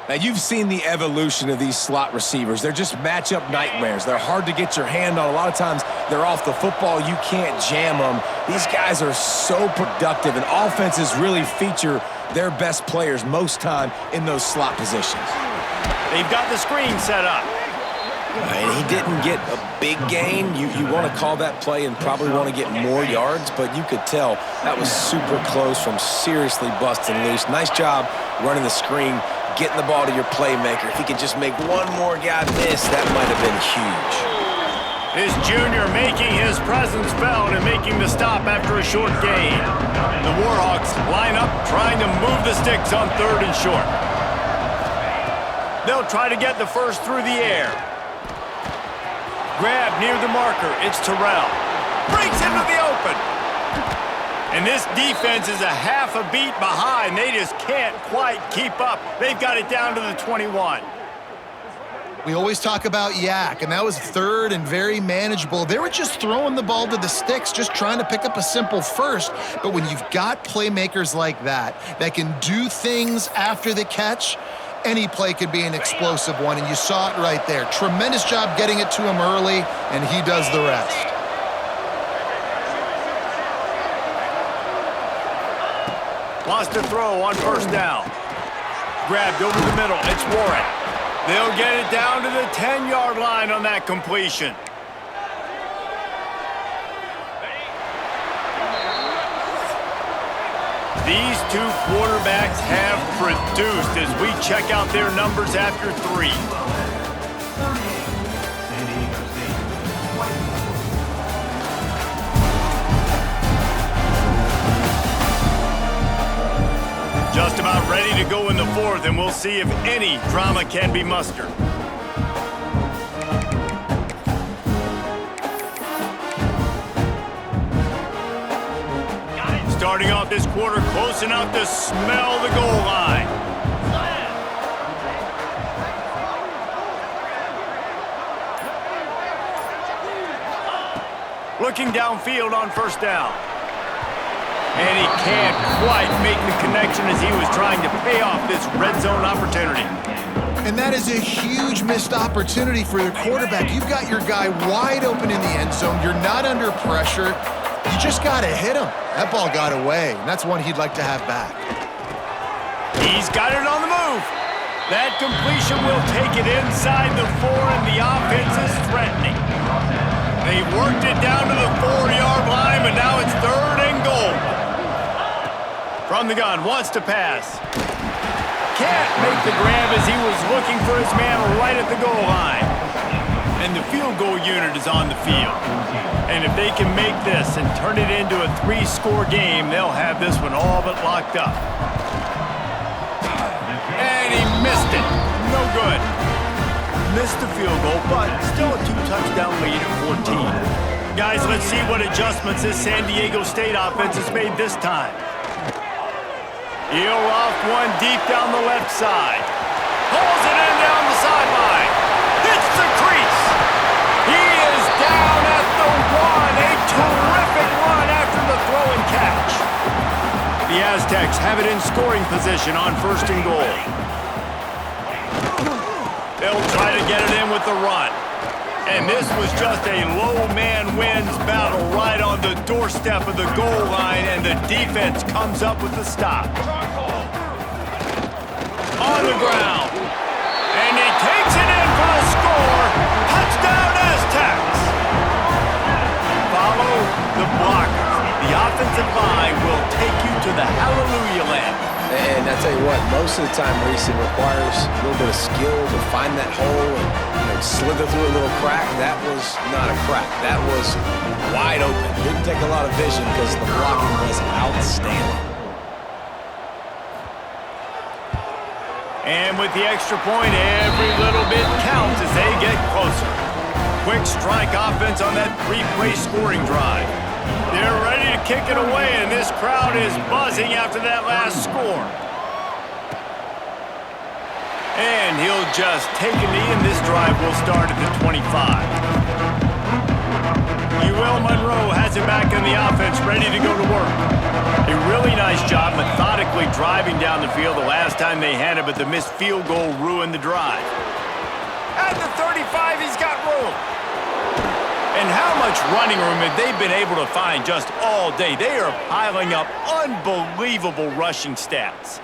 Speaker 2: Now, you've seen the evolution of these slot receivers. They're just matchup nightmares. They're hard to get your hand on. A lot of times, they're off the football. You can't jam them. These guys are so productive, and offenses really feature their best players most time in those slot positions.
Speaker 1: They've got the screen set up.
Speaker 2: And he didn't get a big gain. You want to call that play and probably want to get more yards, but you could tell that was super close from seriously busting loose. Nice job running the screen, getting the ball to your playmaker. If he could just make one more guy miss, that might have been huge.
Speaker 1: This junior making his presence felt and making the stop after a short gain. The Warhawks line up trying to move the sticks on third and short. They'll try to get the first through the air. Grab near the marker. It's Terrell. Breaks into the open. And this defense is a half a beat behind. They just can't quite keep up. They've got it down to the 21.
Speaker 3: We always talk about yak, and that was third and very manageable. They were just throwing the ball to the sticks, just trying to pick up a simple first. But when you've got playmakers like that can do things after the catch, any play could be an explosive one, and you saw it right there. Tremendous job getting it to him early, and he does the rest.
Speaker 1: Wants to throw on first down. Grabbed over the middle. It's Warren. They'll get it down to the 10-yard line on that completion. These two quarterbacks have produced as we check out their numbers after 3. Just about ready to go in the fourth, and we'll see if any drama can be mustered. Starting off this quarter close enough to smell the goal line. Looking downfield on first down. And he can't quite make the connection as he was trying to pay off this red zone opportunity.
Speaker 3: And that is a huge missed opportunity for your quarterback. You've got your guy wide open in the end zone. You're not under pressure. You just got to hit him. That ball got away, and that's one he'd like to have back.
Speaker 1: He's got it on the move. That completion will take it inside the 4, and the offense is threatening. They've worked it down to the 4-yard line, but now it's third and goal. From the gun, wants to pass. Can't make the grab as he was looking for his man right at the goal line. And the field goal unit is on the field. And if they can make this and turn it into a 3-score game, they'll have this one all but locked up. And he missed it. No good. Missed the field goal, but still a 2-touchdown lead at 14. Guys, let's see what adjustments this San Diego State offense has made this time. He'll off one deep down the left side. Pulls it in down the sideline. Hits the crease. He is down at the 1. A terrific run after the throw and catch. The Aztecs have it in scoring position on first and goal. They'll try to get it in with the run. And this was just a low man wins battle right on the doorstep of the goal line, and the defense comes up with the stop. On the ground. And he takes it in for the score. Touchdown Aztecs. Follow the blockers. The offensive line will take you to the hallelujah land.
Speaker 2: And I tell you what, most of the time, Reese, it requires a little bit of skill to find that hole and slither through a little crack. That was not a crack. That was wide open. Didn't take a lot of vision because the blocking was outstanding.
Speaker 1: And with the extra point, every little bit counts as they get closer. Quick strike offense on that three-play scoring drive. They're ready to kick it away, and this crowd is buzzing after that last score. And he'll just take a knee, and this drive will start at the 25. Monroe has it back in the offense, ready to go to work. A really nice job methodically driving down the field the last time they had it, but the missed field goal ruined the drive. At the 35, he's got room. And how much running room have they been able to find just all day? They are piling up unbelievable rushing stats.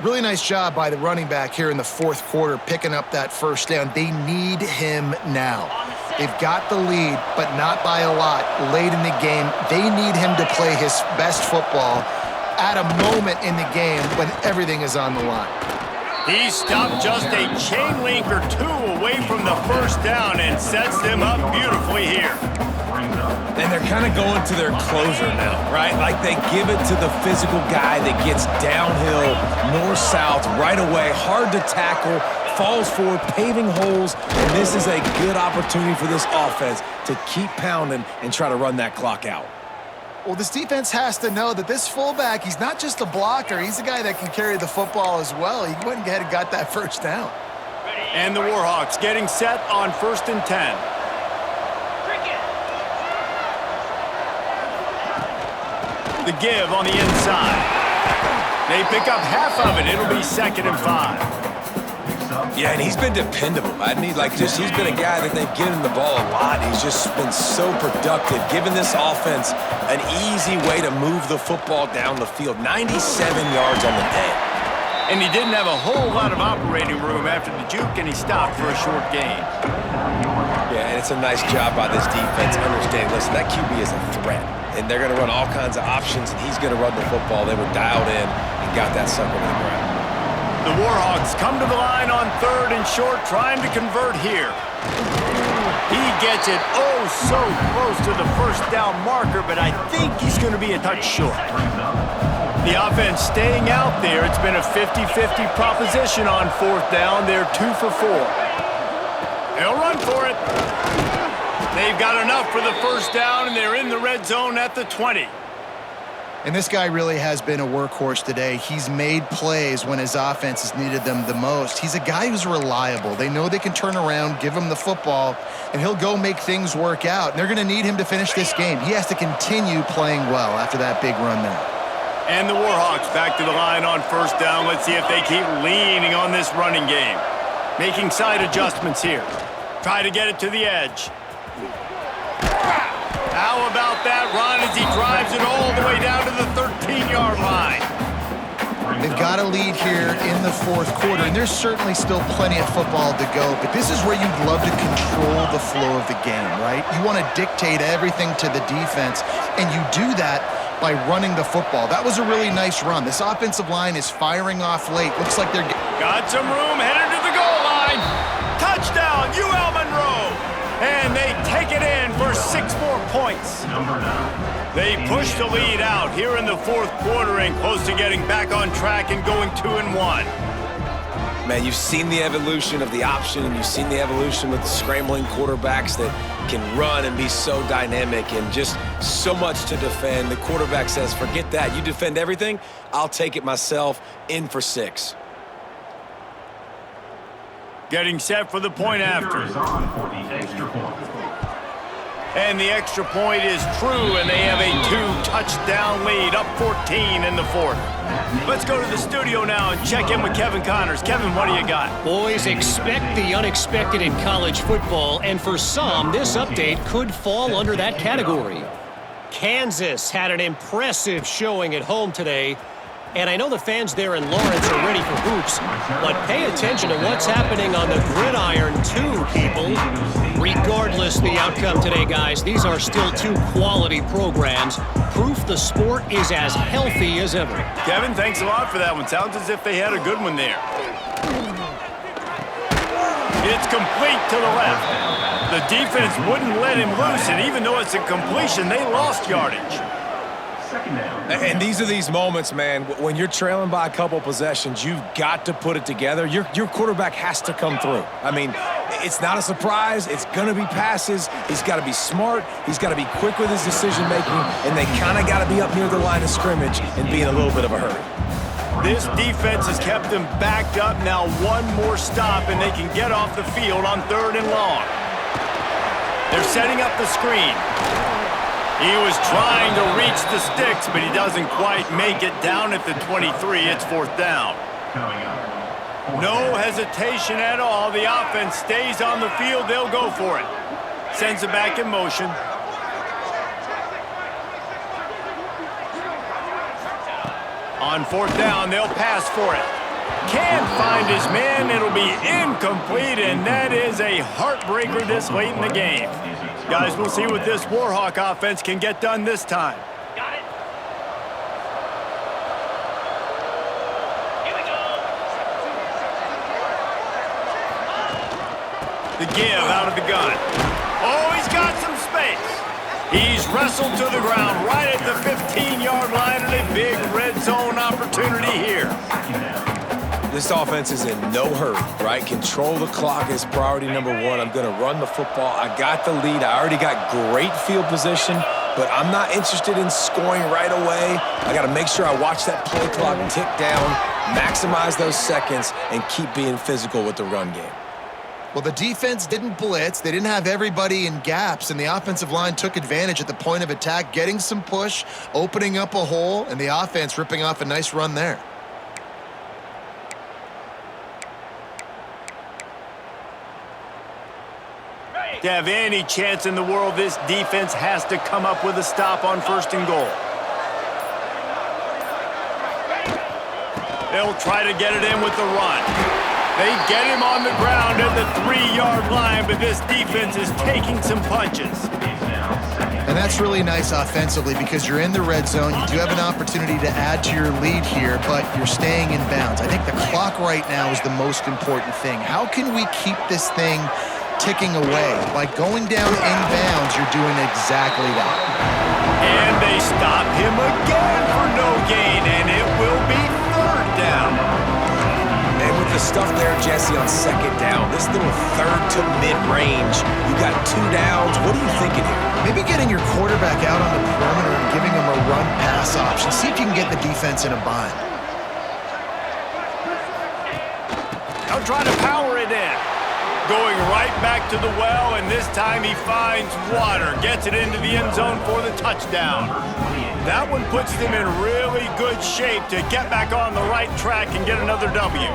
Speaker 3: Really nice job by the running back here in the fourth quarter, picking up that first down. They need him now. They've got the lead, but not by a lot late in the game. They need him to play his best football at a moment in the game when everything is on the line.
Speaker 1: He stopped just a chain link or two away from the first down and sets them up beautifully here.
Speaker 2: And they're kind of going to their closer now, right? Like they give it to the physical guy that gets downhill, north-south, right away, hard to tackle, falls forward, paving holes, and this is a good opportunity for this offense to keep pounding and try to run that clock out.
Speaker 3: Well, this defense has to know that this fullback, he's not just a blocker, he's a guy that can carry the football as well. He went ahead and got that first down.
Speaker 1: And the Warhawks getting set on 1st and 10. The give on the inside. They pick up half of it. It'll be 2nd and 5.
Speaker 2: Yeah, and he's been dependable. I mean, he's been a guy that they've given the ball a lot. He's just been so productive, giving this offense an easy way to move the football down the field. 97 yards on the day.
Speaker 1: And he didn't have a whole lot of operating room after the juke, and he stopped for a short gain.
Speaker 2: Yeah, and it's a nice job by this defense. Understand, listen, that QB is a threat. And they're going to run all kinds of options, and he's going to run the football. They were dialed in and got that sucker to the ground.
Speaker 1: The Warhawks come to the line on 3rd and short, trying to convert here. He gets it so close to the first down marker, but I think he's going to be a touch short. The offense staying out there. It's been a 50-50 proposition on 4th down. They're 2 for 4. They'll run for it. They've got enough for the first down, and they're in the red zone at the 20.
Speaker 3: And this guy really has been a workhorse today. He's made plays when his offense has needed them the most. He's a guy who's reliable. They know they can turn around, give him the football, and he'll go make things work out. And they're going to need him to finish this game. He has to continue playing well after that big run there.
Speaker 1: And the Warhawks back to the line on 1st down. Let's see if they keep leaning on this running game. Making side adjustments here. Try to get it to the edge. How about that run as he drives it all the way down to the 13-yard line?
Speaker 3: They've got a lead here in the fourth quarter, and there's certainly still plenty of football to go, but this is where you'd love to control the flow of the game, right? You want to dictate everything to the defense, and you do that by running the football. That was a really nice run. This offensive line is firing off late. Looks like they're...
Speaker 1: Got some room, headed to the goal line. Touchdown, Monroe! And they take it in for 6 more points. They push the lead out here in the fourth quarter and close to getting back on track and going 2-1.
Speaker 2: Man, you've seen the evolution of the option, and you've seen the evolution with the scrambling quarterbacks that can run and be so dynamic and just so much to defend. The quarterback says, forget that. You defend everything, I'll take it myself. In for 6.
Speaker 1: Getting set for the point after. And the extra point is true, and they have a 2-touchdown lead, up 14 in the fourth. Let's go to the studio now and check in with Kevin Connors. Kevin, what do you got?
Speaker 4: Boys, expect the unexpected in college football, and for some, this update could fall under that category. Kansas had an impressive showing at home today, and I know the fans there in Lawrence are ready for hoops, but pay attention to what's happening on the gridiron too, people. Regardless the outcome today, guys, these are still two quality programs. Proof the sport is as healthy as ever.
Speaker 1: Kevin, thanks a lot for that one. Sounds as if they had a good one there. It's complete to the left. The defense wouldn't let him loose, and even though it's a completion, they lost yardage.
Speaker 2: And these are these moments, man, when you're trailing by a couple possessions, you've got to put it together. Your quarterback has to come through. I mean, it's not a surprise. It's going to be passes. He's got to be smart. He's got to be quick with his decision-making, and they kind of got to be up near the line of scrimmage and be in a little bit of a hurry.
Speaker 1: This defense has kept them backed up. Now one more stop, and they can get off the field on 3rd and long. They're setting up the screen. He was trying to reach the sticks, but he doesn't quite make it down at the 23. It's 4th down. No hesitation at all. The offense stays on the field. They'll go for it. Sends it back in motion. On 4th down, they'll pass for it. Can't find his man. It'll be incomplete, and that is a heartbreaker this late in the game. Guys, we'll see what this Warhawk offense can get done this time.
Speaker 6: Got it. Here we go.
Speaker 1: The give out of the gun. Oh, he's got some space. He's wrestled to the ground right at the 15-yard line, and a big red zone opportunity here.
Speaker 2: This offense is in no hurry, right? Control the clock is priority number 1. I'm going to run the football. I got the lead. I already got great field position, but I'm not interested in scoring right away. I got to make sure I watch that play clock tick down, maximize those seconds, and keep being physical with the run game.
Speaker 3: Well, the defense didn't blitz. They didn't have everybody in gaps, and the offensive line took advantage at the point of attack, getting some push, opening up a hole, and the offense ripping off a nice run there.
Speaker 1: To have any chance in the world, this defense has to come up with a stop on 1st and goal. They'll try to get it in with the run. They get him on the ground at the 3-yard line, but this defense is taking some punches.
Speaker 3: And that's really nice offensively because you're in the red zone. You do have an opportunity to add to your lead here, but you're staying in bounds. I think the clock right now is the most important thing. How can we keep this thing ticking away? By going down in bounds, you're doing exactly that.
Speaker 1: And they stop him again for no gain, and it will be 3rd down.
Speaker 2: And with the stuff there, Jesse, on 2nd down, this little 3rd to mid-range, you got 2 downs. What are you thinking here?
Speaker 3: Maybe getting your quarterback out on the perimeter and giving him a run-pass option. See if you can get the defense in a bind.
Speaker 1: They'll try to power it in. Going right back to the well, and this time he finds water. Gets it into the end zone for the touchdown. That one puts them in really good shape to get back on the right track and get another W.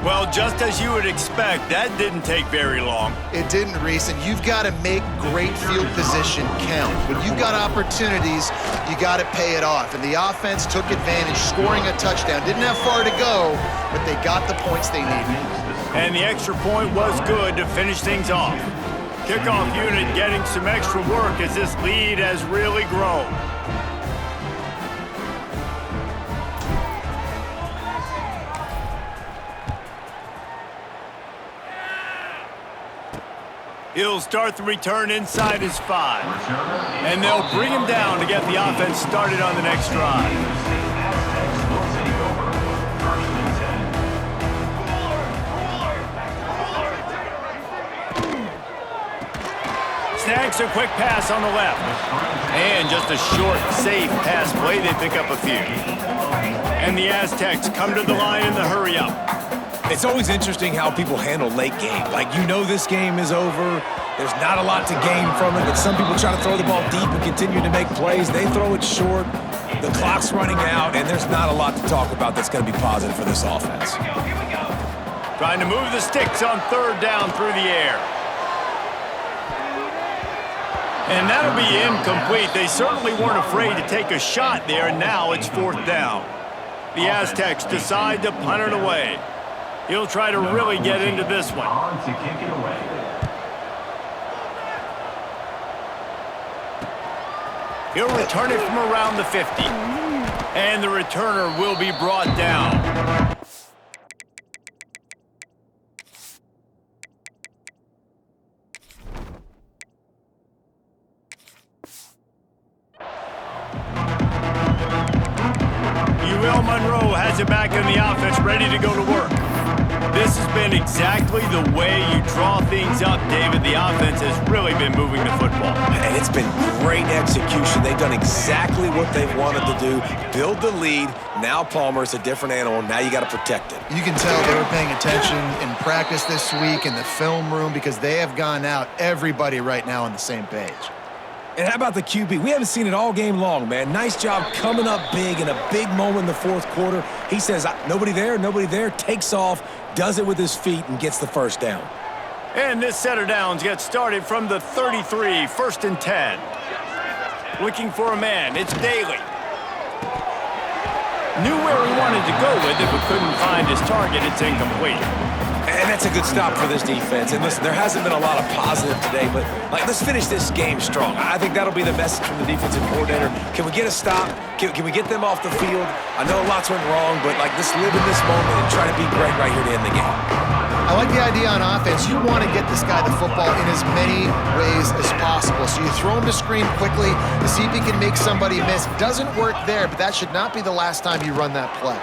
Speaker 1: Well, just as you would expect, that didn't take very long.
Speaker 3: It didn't, Reese, and you've got to make great field position count. When you've got opportunities, you got to pay it off. And the offense took advantage, scoring a touchdown. Didn't have far to go, but they got the points they needed.
Speaker 1: And the extra point was good to finish things off. Kickoff unit getting some extra work as this lead has really grown. He'll start the return inside his 5. And they'll bring him down to get the offense started on the next drive. Snags a quick pass on the left. And just a short, safe pass play. They pick up a few. And the Aztecs come to the line in the hurry-up.
Speaker 2: It's always interesting how people handle late game. Like, you know this game is over. There's not a lot to gain from it, but some people try to throw the ball deep and continue to make plays. They throw it short. The clock's running out, and there's not a lot to talk about that's going to be positive for this offense.
Speaker 1: Trying to move the sticks on 3rd down through the air. And that'll be incomplete. They certainly weren't afraid to take a shot there, and now it's 4th down. The Aztecs decide to punt it away. He'll try to really get into this one. He'll return it from around the 50. And the returner will be brought down. Monroe has it back in the offense, ready to go to work. This has been exactly the way you draw things up, David. The offense has really been moving the football.
Speaker 2: And it's been great execution. They've done exactly what they've wanted to do. Build the lead. Now Palmer's a different animal. Now you got to protect it.
Speaker 3: You can tell they were paying attention in practice this week in the film room because they have gone out, everybody right now on the same page.
Speaker 2: And how about the QB? We haven't seen it all game long, man. Nice job coming up big in a big moment in the fourth quarter. He says, nobody there, takes off, does it with his feet, and gets the first down.
Speaker 1: And this set of downs gets started from the 33, 1st and 10. Looking for a man, it's Daly. Knew where he wanted to go with it, but couldn't find his target. It's incomplete.
Speaker 2: And that's a good stop for this defense. And listen, there hasn't been a lot of positive today, but let's finish this game strong. I think that'll be the message from the defensive coordinator. Can we get a stop? Can we get them off the field? I know lots went wrong, but let's live in this moment and try to be great right here to end the game.
Speaker 3: I like the idea on offense. You want to get this guy the football in as many ways as possible. So you throw him to screen quickly to see if he can make somebody miss. Doesn't work there, but that should not be the last time you run that play.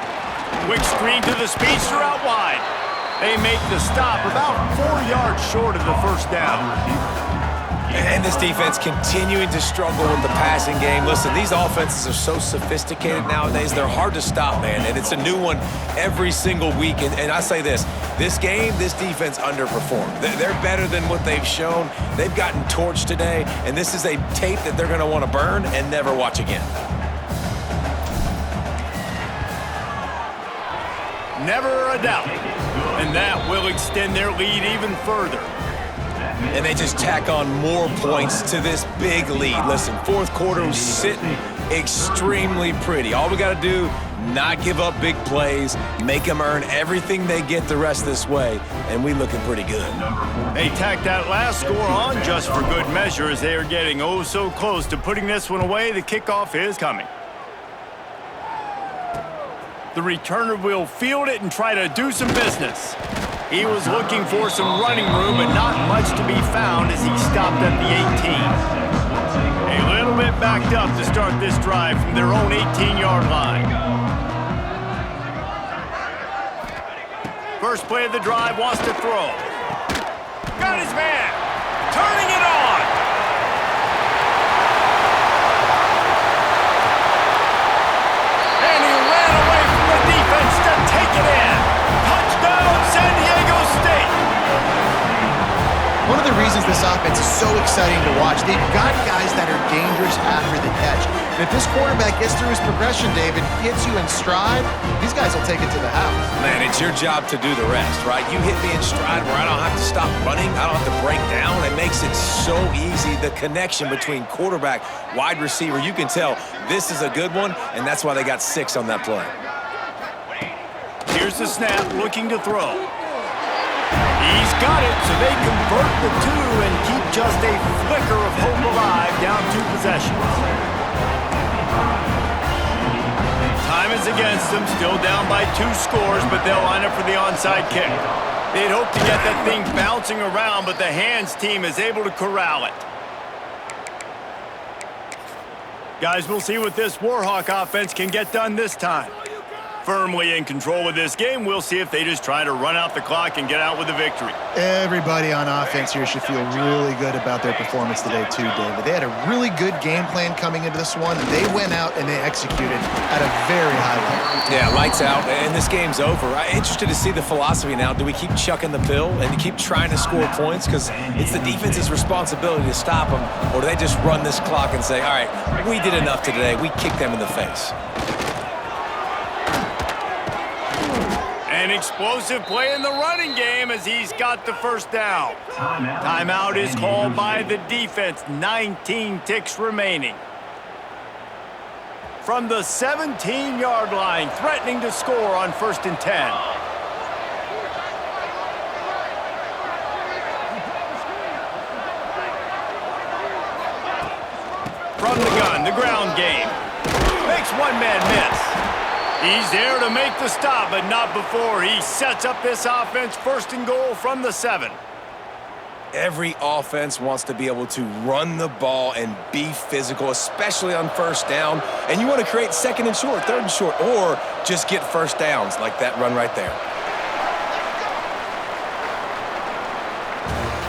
Speaker 1: Quick screen to the speedster out wide. They make the stop about 4 yards short of the first down.
Speaker 2: And this defense continuing to struggle with the passing game. Listen, these offenses are so sophisticated nowadays. They're hard to stop, man. And it's a new one every single week. And I say this game, this defense underperformed. They're better than what they've shown. They've gotten torched today. And this is a tape that they're going to want to burn and never watch again.
Speaker 1: Never a doubt. And that will extend their lead even further.
Speaker 2: And they just tack on more points to this big lead. Listen, fourth quarter was sitting extremely pretty. All we got to do, not give up big plays, make them earn everything they get the rest this way, and we looking pretty good.
Speaker 1: They tack that last score on just for good measure as they are getting oh so close to putting this one away. The kickoff is coming. The returner will field it and try to do some business. He was looking for some running room, but not much to be found as he stopped at the 18. A little bit backed up to start this drive from their own 18-yard line. First play of the drive, wants to throw. Got his man. Turning it on. And he ran away from the defense to take it in. Touchdown, San Diego State.
Speaker 3: One of the reasons this offense is so exciting to watch, they've got guys that are dangerous after the catch. And if this quarterback gets through his progression, David, gets you in stride, these guys will take it to the house.
Speaker 2: Man, it's your job to do the rest, right? You hit me in stride where I don't have to stop running. I don't have to break down. It makes it so easy. The connection between quarterback, wide receiver, you can tell this is a good one, and that's why they got 6 on that play.
Speaker 1: Here's the snap, looking to throw. He's got it, so they convert the 2 and keep just a flicker of hope alive, down 2 possessions. Time is against them, still down by 2 scores, but they'll line up for the onside kick. They'd hope to get that thing bouncing around, but the hands team is able to corral it. Guys, we'll see what this Warhawk offense can get done this time. Firmly in control of this game. We'll see if they just try to run out the clock and get out with a victory.
Speaker 3: Everybody on offense here should feel really good about their performance today too, David. They had a really good game plan coming into this one. They went out and they executed at a very high level.
Speaker 2: Yeah, lights out, and this game's over. I'm interested to see the philosophy now. Do we keep chucking the pill and keep trying to score points? Because it's the defense's responsibility to stop them, or do they just run this clock and say, all right, we did enough today. We kicked them in the face.
Speaker 1: An explosive play in the running game as he's got the first down. Timeout is called by the defense. 19 ticks remaining. From the 17-yard line, threatening to score on 1st and 10. from the gun, the ground game. Makes one man miss. He's there to make the stop, but not before he sets up this offense. First and goal from the 7.
Speaker 2: Every offense wants to be able to run the ball and be physical, especially on first down. And you want to create second and short, third and short, or just get first downs like that run right there.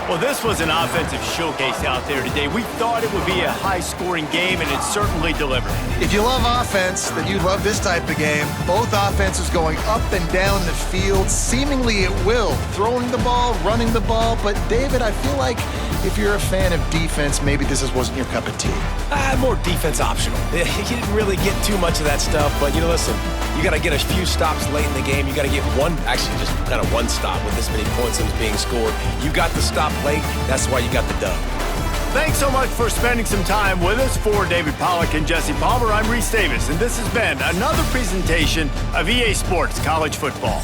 Speaker 1: Well, this was an offensive showcase out there today. We thought it would be a high-scoring game, and it certainly delivered.
Speaker 3: If you love offense, then you love this type of game. Both offenses going up and down the field, seemingly at will, throwing the ball, running the ball. But, David, I feel like if you're a fan of defense, maybe this wasn't your cup of tea.
Speaker 2: More defense optional. You didn't really get too much of that stuff, but, listen, you got to get a few stops late in the game. You got to get just kind of one stop with this many points that was being scored. You got the stop late. That's why you got the dub.
Speaker 1: Thanks so much for spending some time with us. For David Pollack and Jesse Palmer, I'm Reese Davis, and this has been another presentation of EA Sports College Football.